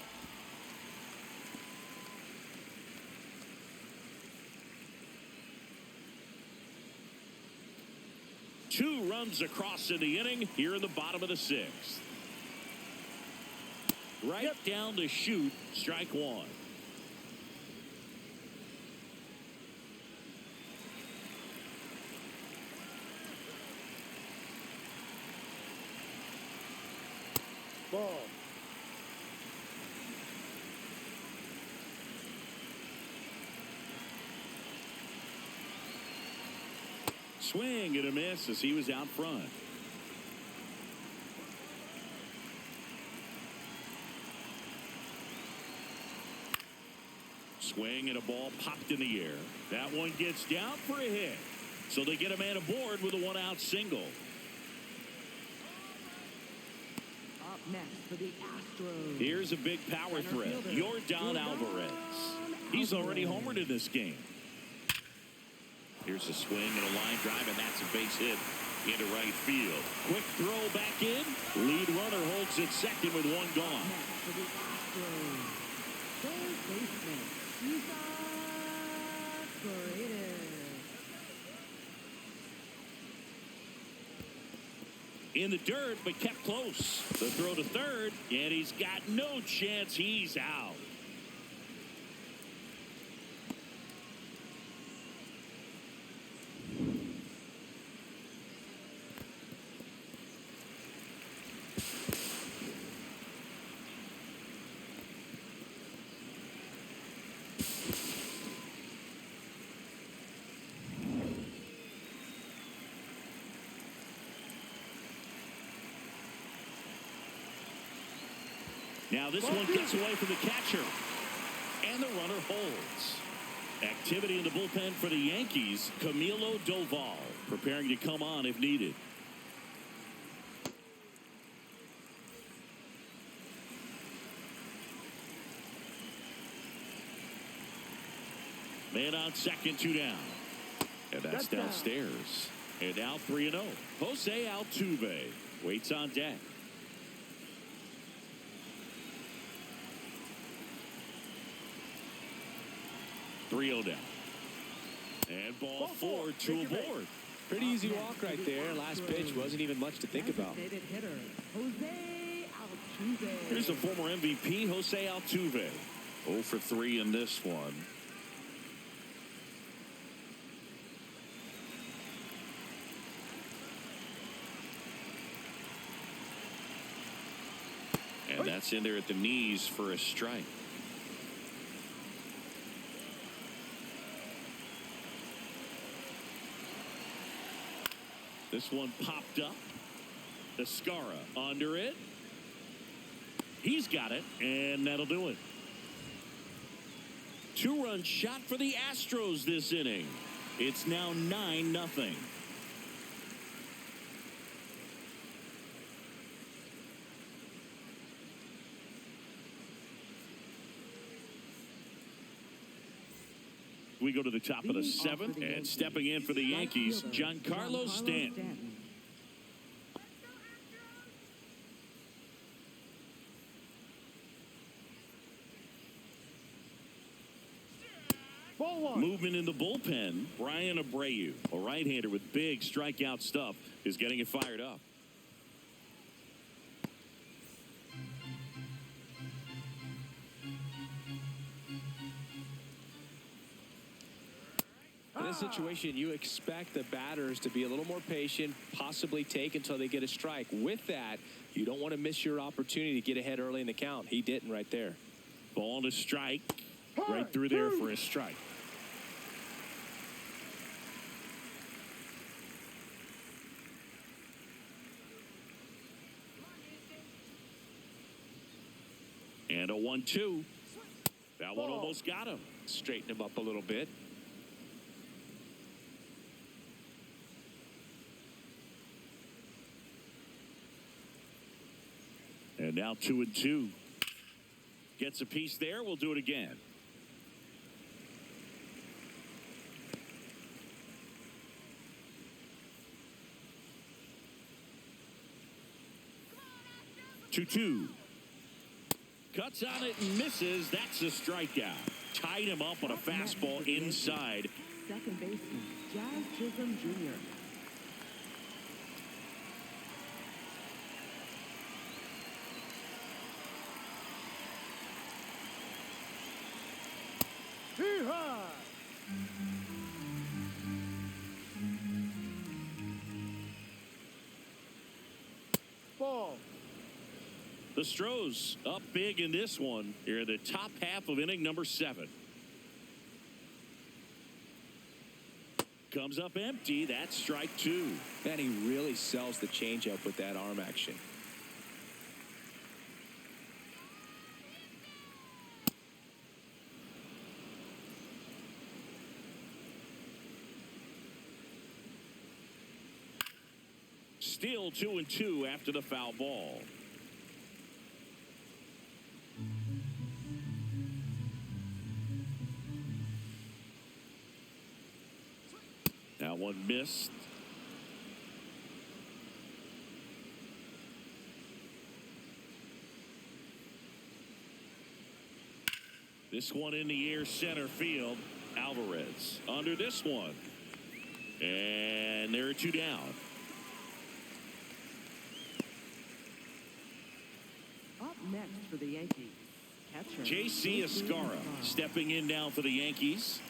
Two runs across in the inning here in the bottom of the 6th. Right down to shoot, strike one. Ball. Swing and a miss as he was out front. Swing and a ball popped in the air. That one gets down for a hit. So they get a man aboard with a 1-out single. Up next for the Astros. Here's a big power Center threat. fielder, Yordan Alvarez. He's already homered in this game. Here's a swing and a line drive, and that's a base hit into right field. Quick throw back in. Lead runner holds at second with one gone. Next for the Astros, third baseman, Cesar Paredes. In the dirt, but kept close. The throw to third, and he's got no chance. He's out. Now this one gets away from the catcher. And the runner holds. Activity in the bullpen for the Yankees. Camilo Doval preparing to come on if needed. Man on second, 2 down. And that's downstairs. And now 3-0. Jose Altuve waits on deck. Three-0 down. And ball 4, 2 aboard. Pretty easy walk right there. Last pitch wasn't even much to think about. Hitter, Jose Altuve. Here's the former MVP, Jose Altuve. 0 for 3 in this one. And that's in there at the knees for a strike. This one popped up. Escara under it. He's got it, and that'll do it. 2-run shot for the Astros this inning. It's now 9-0. We go to the top of the 7th, and stepping in for the Yankees, Giancarlo Stanton. Movement in the bullpen. Brian Abreu, a right-hander with big strikeout stuff, is getting it fired up. In this situation, you expect the batters to be a little more patient, possibly take until they get a strike. With that, you don't want to miss your opportunity to get ahead early in the count. He didn't right there. Ball to strike. Right through there for a strike. And a 1-2. That one almost got him. Straighten him up a little bit. And now 2-2. Gets a piece there. We'll do it again. Two. Cuts on it and misses. That's a strikeout. Tied him up on a fastball inside. Second baseman, Jazz Chisholm Jr. The Astros up big in this one here in the top half of inning number 7. Comes up empty. That's strike 2. And he really sells the changeup with that arm action. Still 2-2 after the foul ball. That one missed. This one in the air center field. Alvarez under this one. And there are 2 down. Up next for the Yankees, catcher J.C. Escara stepping in now for the Yankees.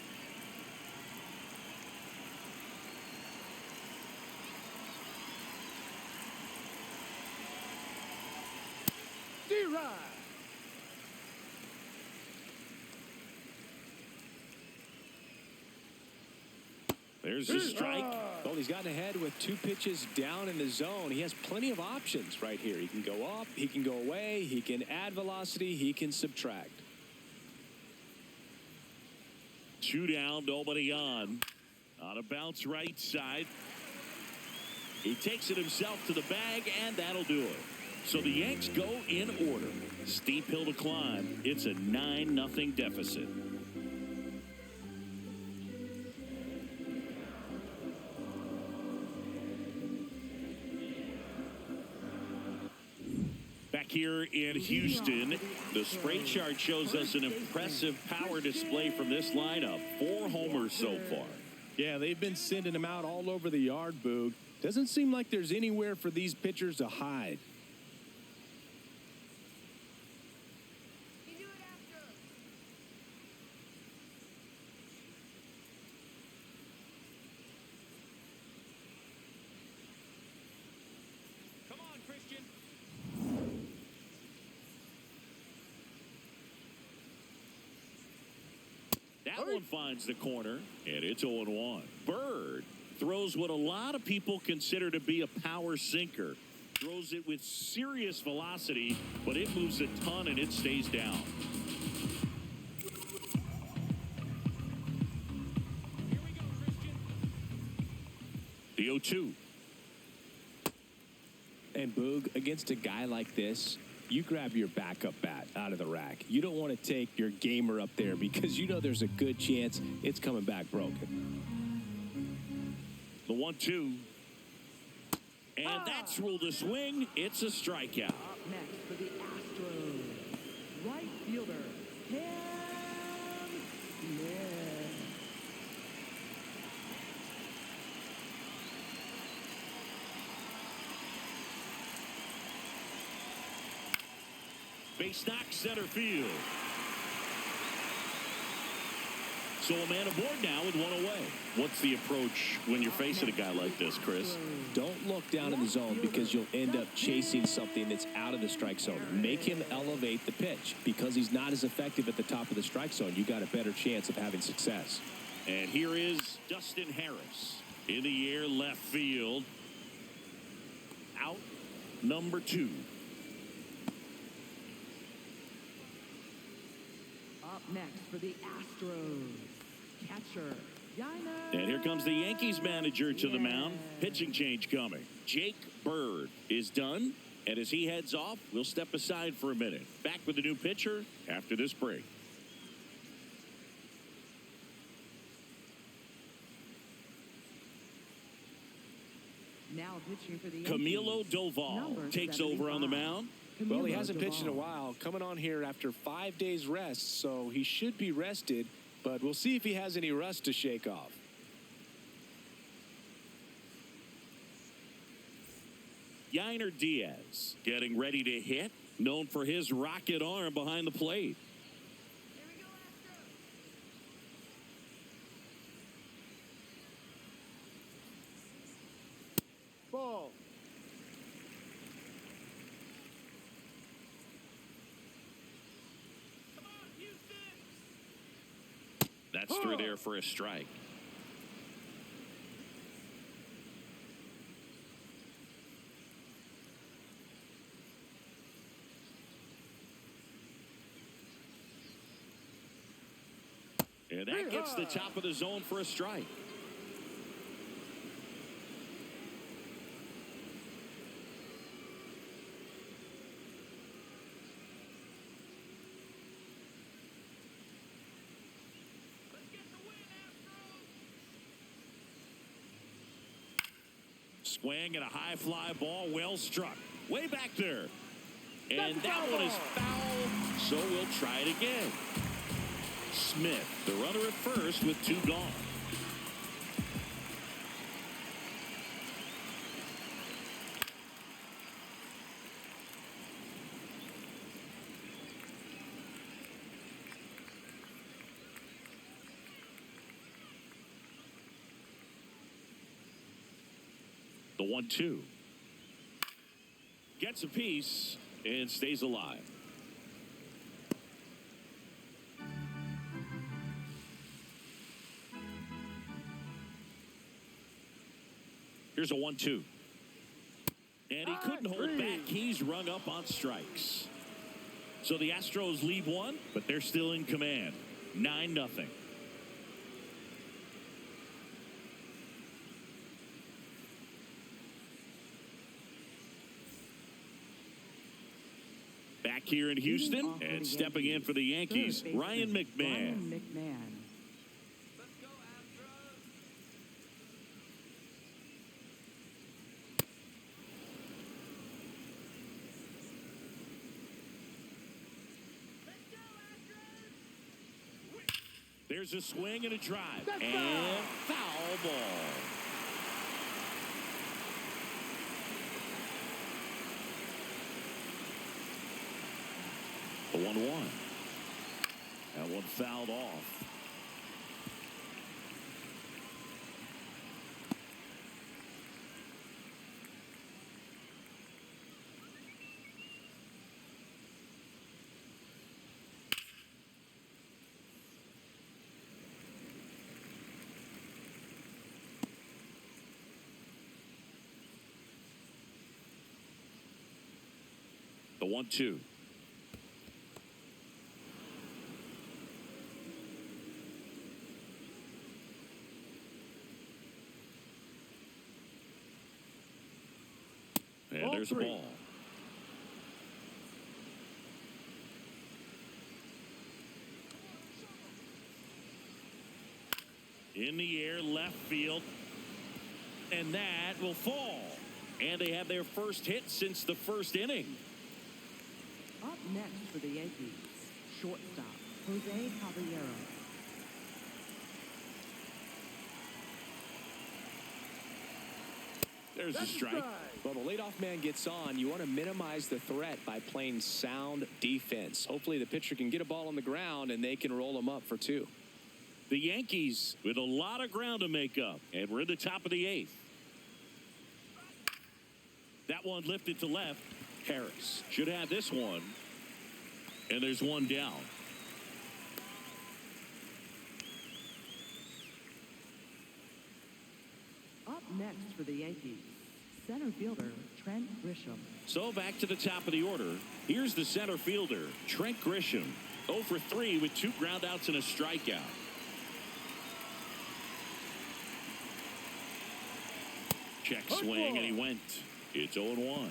There's a strike. Well, he's gotten ahead with 2 pitches down in the zone. He has plenty of options right here. He can go up, he can go away, he can add velocity, he can subtract. 2 down, nobody on. On a bounce right side. He takes it himself to the bag, and that'll do it. So the Yanks go in order. Steep hill to climb. It's a 9-0 deficit. Back here in Houston, the spray chart shows us an impressive power display from this lineup. 4 homers so far. Yeah, they've been sending him out all over the yard, Boog. Doesn't seem like there's anywhere for these pitchers to hide. Come on, Christian. That one finds the corner, and it's 0-1. Bird throws what a lot of people consider to be a power sinker. Throws it with serious velocity, but it moves a ton and it stays down. Here we go, Christian. The 0-2. And Boog, against a guy like this, you grab your backup bat out of the rack. You don't want to take your gamer up there because you know there's a good chance it's coming back broken. The 1-2. And that's ruled a swing. It's a strikeout. Up next for the Astros, right fielder, Cam Smith. Base knock center field. So a man aboard now with 1 away. What's the approach when you're facing a guy like this, Chris? Don't look down in the zone because you'll end up chasing something that's out of the strike zone. Make him elevate the pitch. Because he's not as effective at the top of the strike zone, you got a better chance of having success. And here is Dustin Harris in the air left field. Out number 2. Up next for the Astros, catcher, Yainer. And here comes the Yankees manager to the mound. Pitching change coming. Jake Bird is done. And as he heads off, we'll step aside for a minute. Back with the new pitcher after this break. Now pitching for the Yankees, Camilo Doval number takes over on the 75. mound. Well, he Camilo hasn't pitched in a Doval. while. Coming on here after 5 days rest, so he should be rested. But we'll see if he has any rust to shake off. Yainer Diaz getting ready to hit. Known for his rocket arm behind the plate. Here we go, Astros. Ball. Come on, Houston. That's through there for a strike. And that gets the top of the zone for a strike. Let's get the win, Astros. Swing and a high fly ball, well struck. Way back there. And that one is foul, so we'll try it again. Smith, the runner at first with 2 gone. The 1-2. Gets a piece and stays alive. Here's a 1-2. And he couldn't hold back. He's rung up on strikes. So the Astros lead one, but they're still in command. 9-0. Back here in Houston, and stepping in for the Yankees, Ryan McMahon. Let's go, Astros. Let's go, Astros. There's a swing and a drive. And foul ball. The 1-1. That one fouled off. The 1-2. And there's a ball. In the air, left field. And that will fall. And they have their first hit since the first inning. Up next for the Yankees, shortstop, Jose Caballero. There's a strike. Well, the leadoff man gets on. You want to minimize the threat by playing sound defense. Hopefully the pitcher can get a ball on the ground and they can roll him up for 2. The Yankees with a lot of ground to make up. And we're in the top of the 8th. That one lifted to left. Harris should have this one. And there's one down. Up next for the Yankees, center fielder, Trent Grisham. So back to the top of the order. Here's the center fielder, Trent Grisham. 0 for 3 with 2 groundouts and a strikeout. Check swing, and he went. It's 0-1.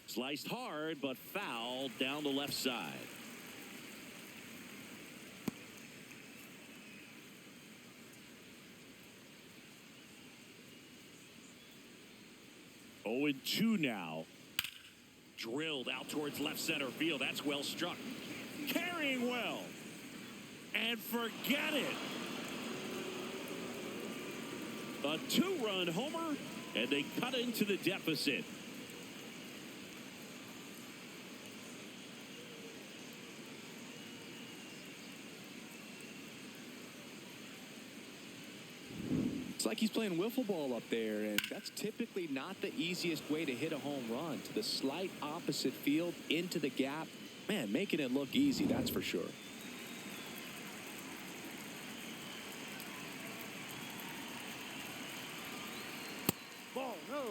Sliced hard, but foul down the left side. Oh, and 2 now. Drilled out towards left center field. That's well struck. Carrying well. And forget it. A 2-run homer, and they cut into the deficit. It's like he's playing wiffle ball up there, and that's typically not the easiest way to hit a home run. To the slight opposite field, into the gap. Man, making it look easy, that's for sure. Ball, no.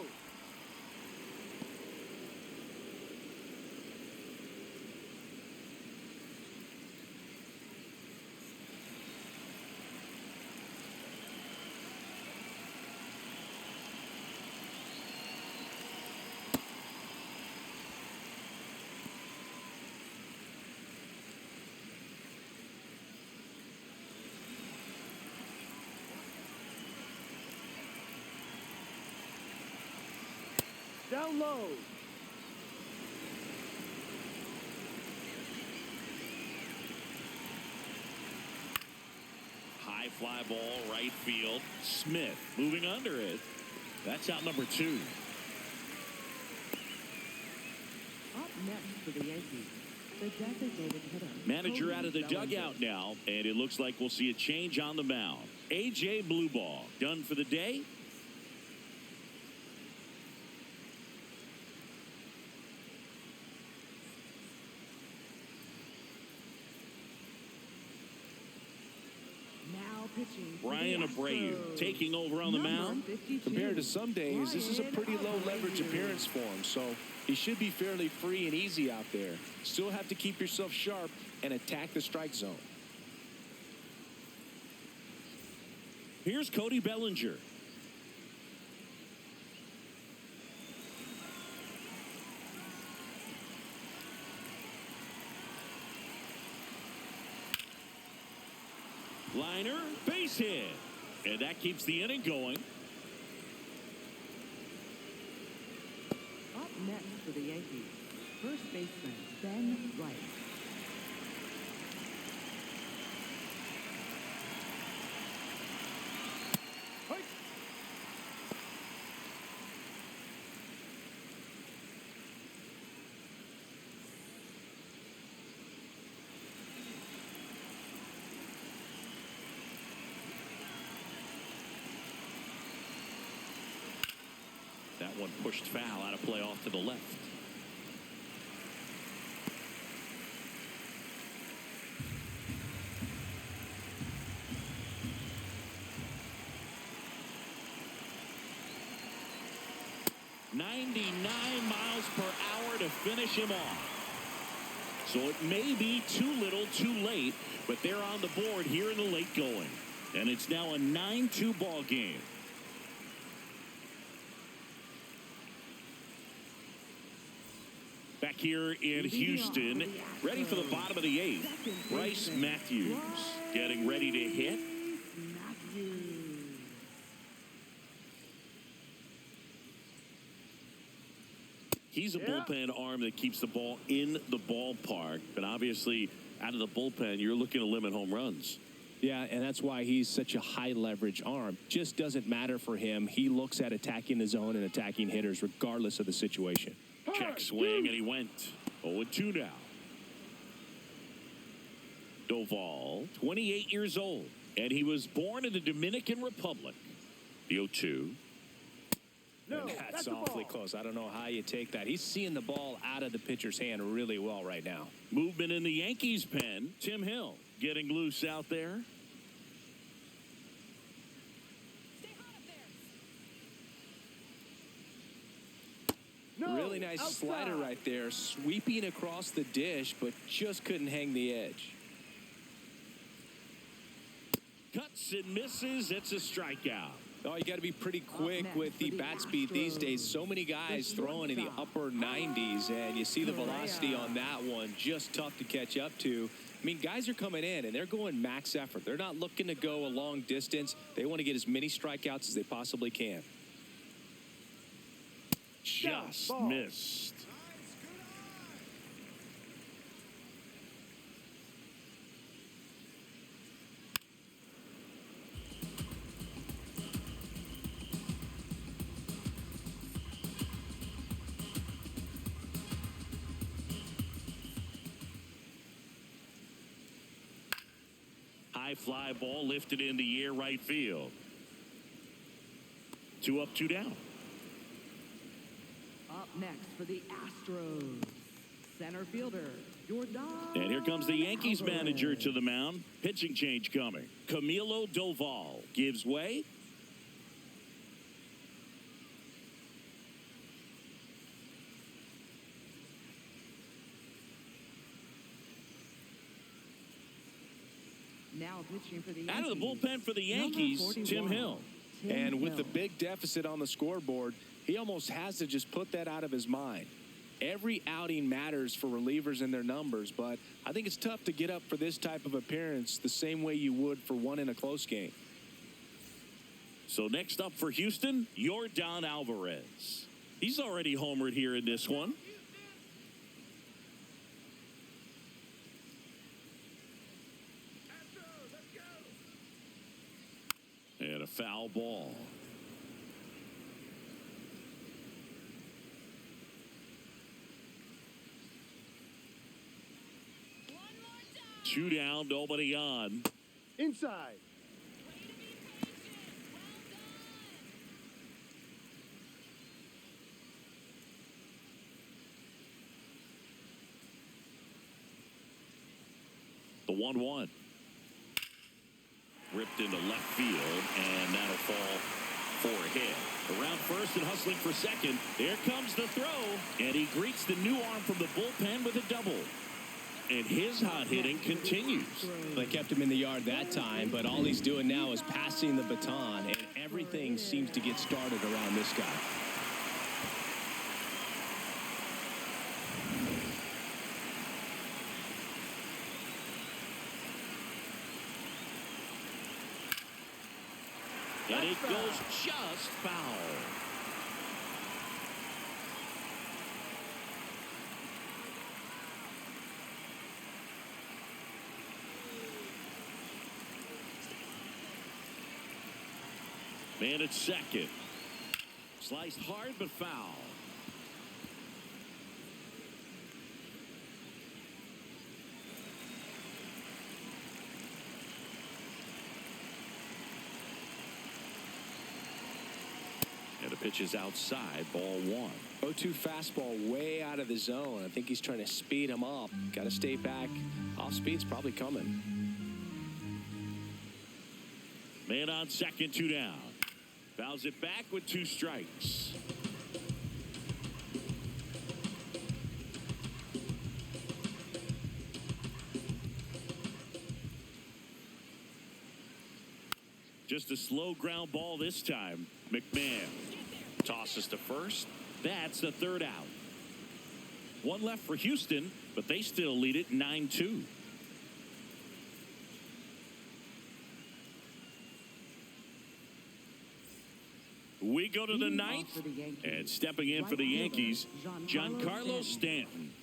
Down low. High fly ball, right field. Smith moving under it. That's out number 2. Up next for the Yankees, the designated hitter. Manager out of the dugout now, and it looks like we'll see a change on the mound. A.J. Blueball done for the day. pitching for Brian the Abreu Astros, taking over on the mound. 52, Compared to some days, this is a Brian pretty low leverage Abreu. appearance for him, so he should be fairly free and easy out there. Still have to keep yourself sharp and attack the strike zone. Here's Cody Bellinger. Liner, base hit. And that keeps the inning going. Up next for the Yankees, first baseman Ben Wright. That one pushed foul out of play off to the left. "99 miles per hour to finish him off. So it may be too little too late, but they're on the board here in the late going. And it's now a 9-2 ball game. Back here in Houston, ready for the bottom of the 8th. Bryce Matthews getting ready to hit. He's a bullpen arm that keeps the ball in the ballpark. But obviously, out of the bullpen, you're looking to limit home runs. Yeah, and that's why he's such a high leverage arm. Just doesn't matter for him. He looks at attacking the zone and attacking hitters regardless of the situation. Check swing, and he went 0-2 now. Doval, 28 years old, and he was born in the Dominican Republic. The 0-2. No, that's awfully close. I don't know how you take that. He's seeing the ball out of the pitcher's hand really well right now. Movement in the Yankees pen. Tim Hill getting loose out there. Really nice slider right there, sweeping across the dish, but just couldn't hang the edge. Cuts and misses. It's a strikeout. Oh, you got to be pretty quick with the bat speed these days. So many guys throwing in the upper 90s, and you see the velocity on that one. Just tough to catch up to. I mean, guys are coming in, and they're going max effort. They're not looking to go a long distance. They want to get as many strikeouts as they possibly can. Just missed. High fly ball lifted in the air right field. 2 up, 2 down. Up next for the Astros, center fielder Jordan. And here comes the Yankees manager to the mound. Pitching change coming. Camilo Doval gives way. Now pitching for the Yankees. Out of the bullpen for the Yankees, Tim Hill. And with the big deficit on the scoreboard, he almost has to just put that out of his mind. Every outing matters for relievers and their numbers, but I think it's tough to get up for this type of appearance the same way you would for one in a close game. So next up for Houston, Yordan Alvarez. He's already homered here in this one. And a foul ball. Two down, nobody on. Inside. The 1-1. Ripped into left field, and that'll fall for a hit. Around first and hustling for second. Here comes the throw, and he greets the new arm from the bullpen with a double. And his hot hitting continues. They kept him in the yard that time, but all he's doing now is passing the baton, and everything seems to get started around this guy. And it goes just foul. Man at second. Sliced hard but foul. And the pitch is outside, ball one. 0-2 fastball way out of the zone. I think he's trying to speed him up. Got to stay back. Off speed's probably coming. Man on second, 2 down. Fouls it back with 2 strikes. Just a slow ground ball this time. McMahon tosses to first. That's the 3rd out. 1 left for Houston, but they still lead it 9-2. We go to the 9th, and stepping in for the Yankees, Giancarlo Stanton.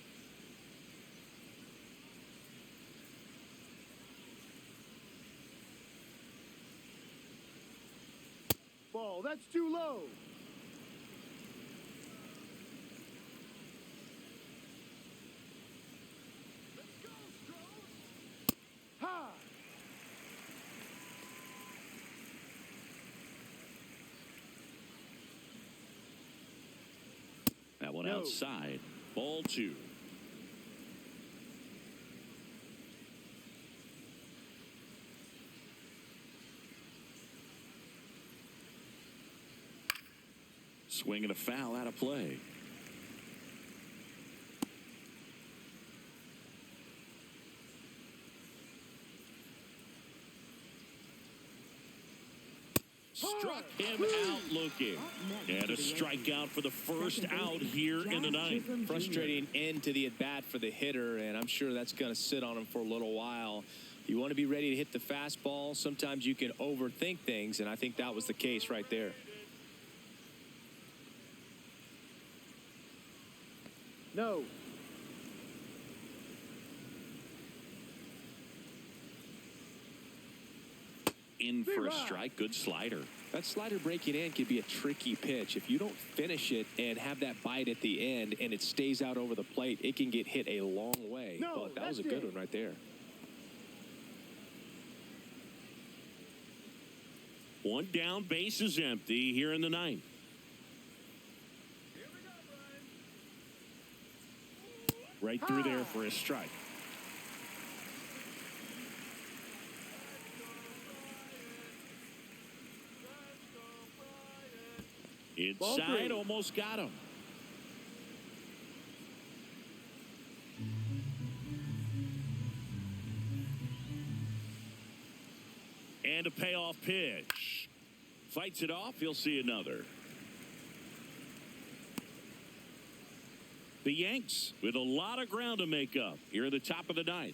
Ball, that's too low. Ha! That one outside. Ball 2. Swing and a foul out of play. Struck him out looking. And a strikeout for the first out here in the 9th. Frustrating end to the at-bat for the hitter, and I'm sure that's going to sit on him for a little while. You want to be ready to hit the fastball. Sometimes you can overthink things, and I think that was the case right there. No. In for a strike. Good slider. That slider breaking in can be a tricky pitch. If you don't finish it and have that bite at the end and it stays out over the plate, it can get hit a long way. No, but that was a good one right there. 1 down, base is empty here in the 9th. Right through there for a strike. Inside, almost got him. And a payoff pitch. Fights it off. He'll see another. The Yanks with a lot of ground to make up here at the top of the 9th.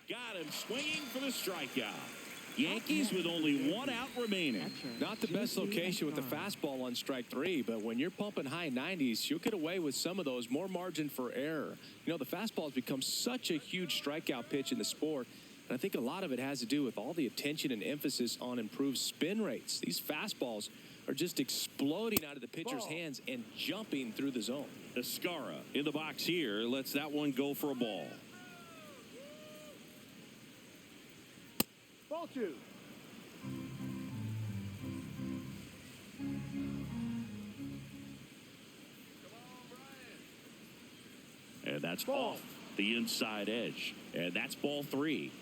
Got him swinging for the strikeout. Yankees with only 1 out remaining. Not the best location with the fastball on strike 3, but when you're pumping high 90s, you'll get away with some of those. More margin for error. You know, the fastball has become such a huge strikeout pitch in the sport, and I think a lot of it has to do with all the attention and emphasis on improved spin rates. These fastballs are just exploding out of the pitcher's hands and jumping through the zone. Escara in the box here lets that one go for a ball. Ball 2. And that's off. the inside edge. And that's ball 3.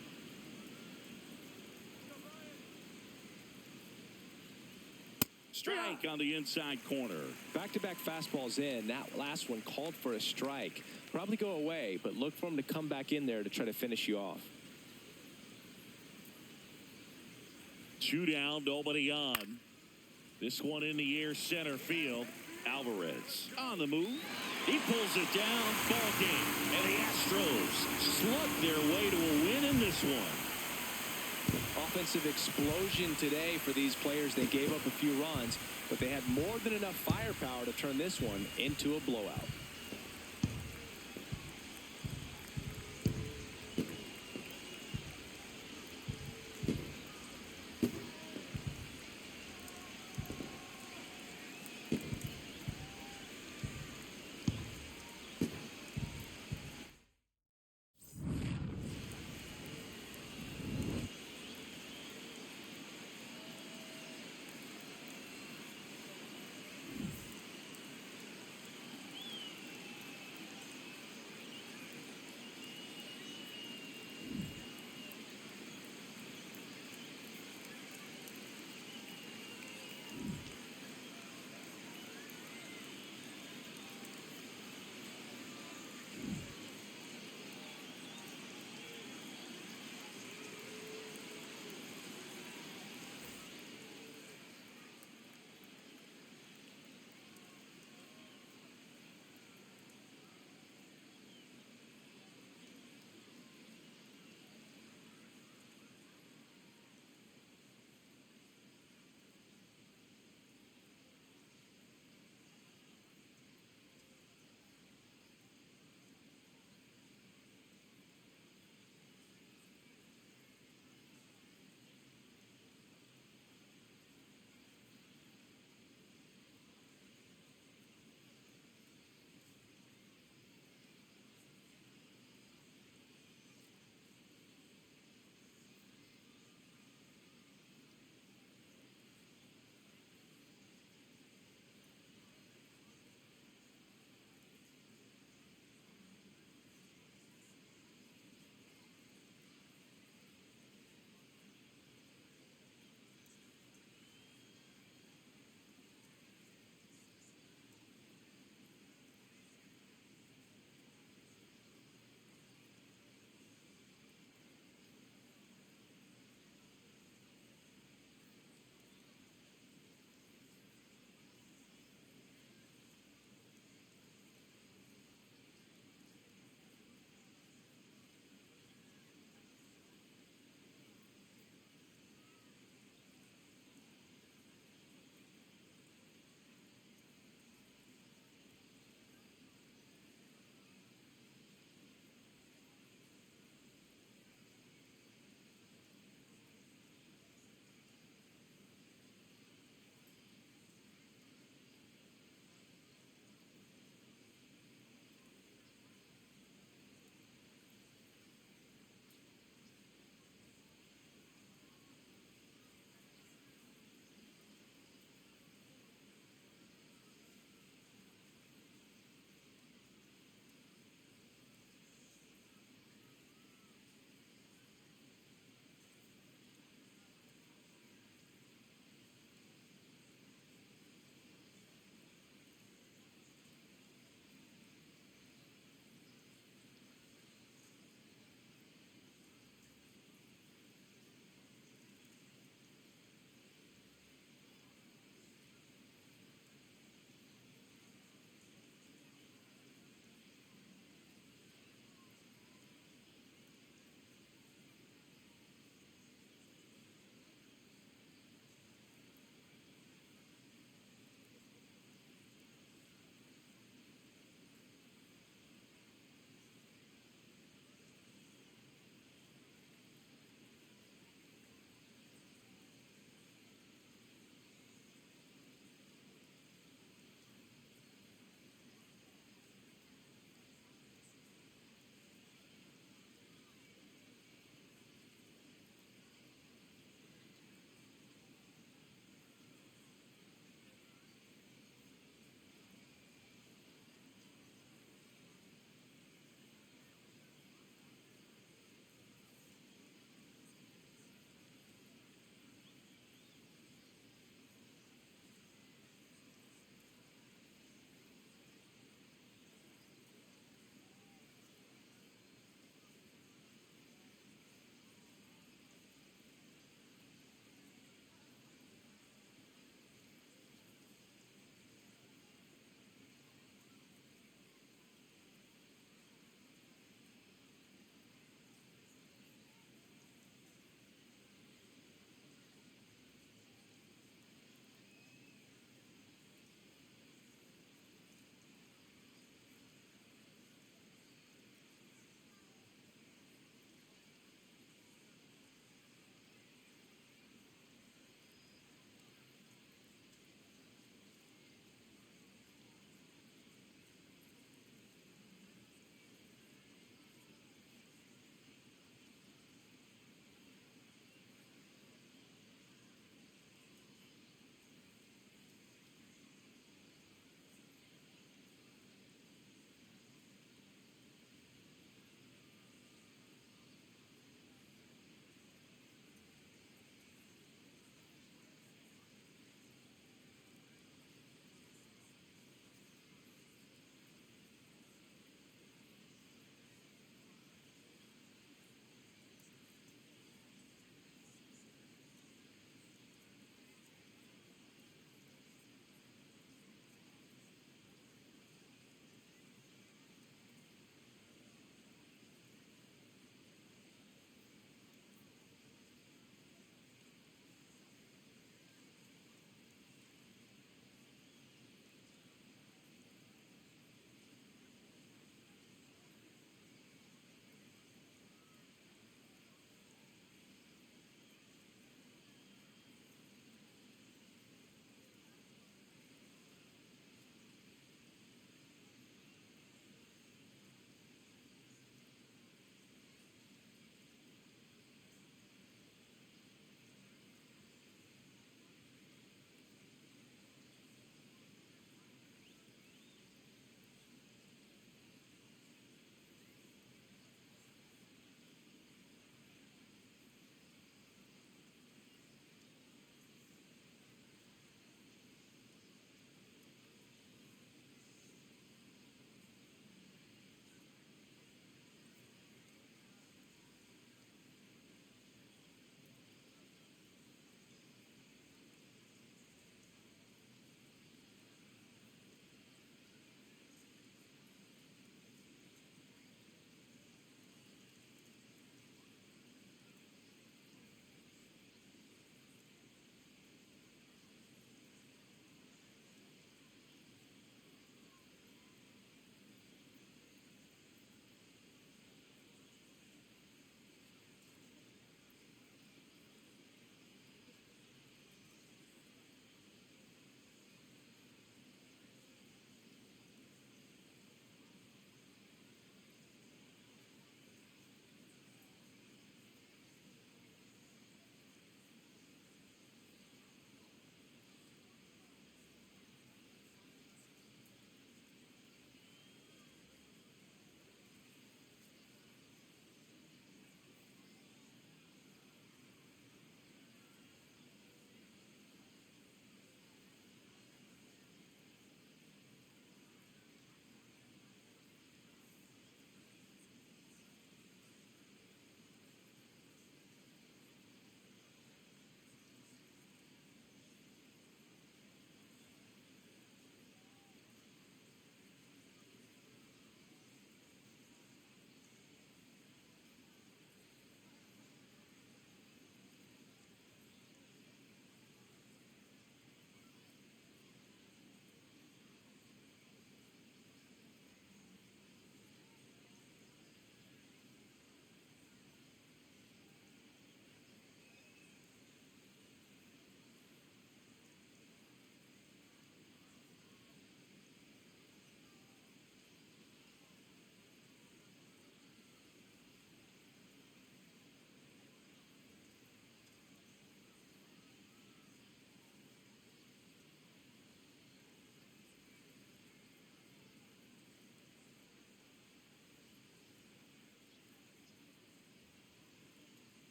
Strike on the inside corner. Back-to-back fastballs in. That last one called for a strike. Probably go away, but look for him to come back in there to try to finish you off. 2 down, nobody on. This one in the air, center field. Alvarez on the move. He pulls it down. Ball game. And the Astros slug their way to a win in this one. Offensive explosion today for these players. They gave up a few runs, but they had more than enough firepower to turn this one into a blowout.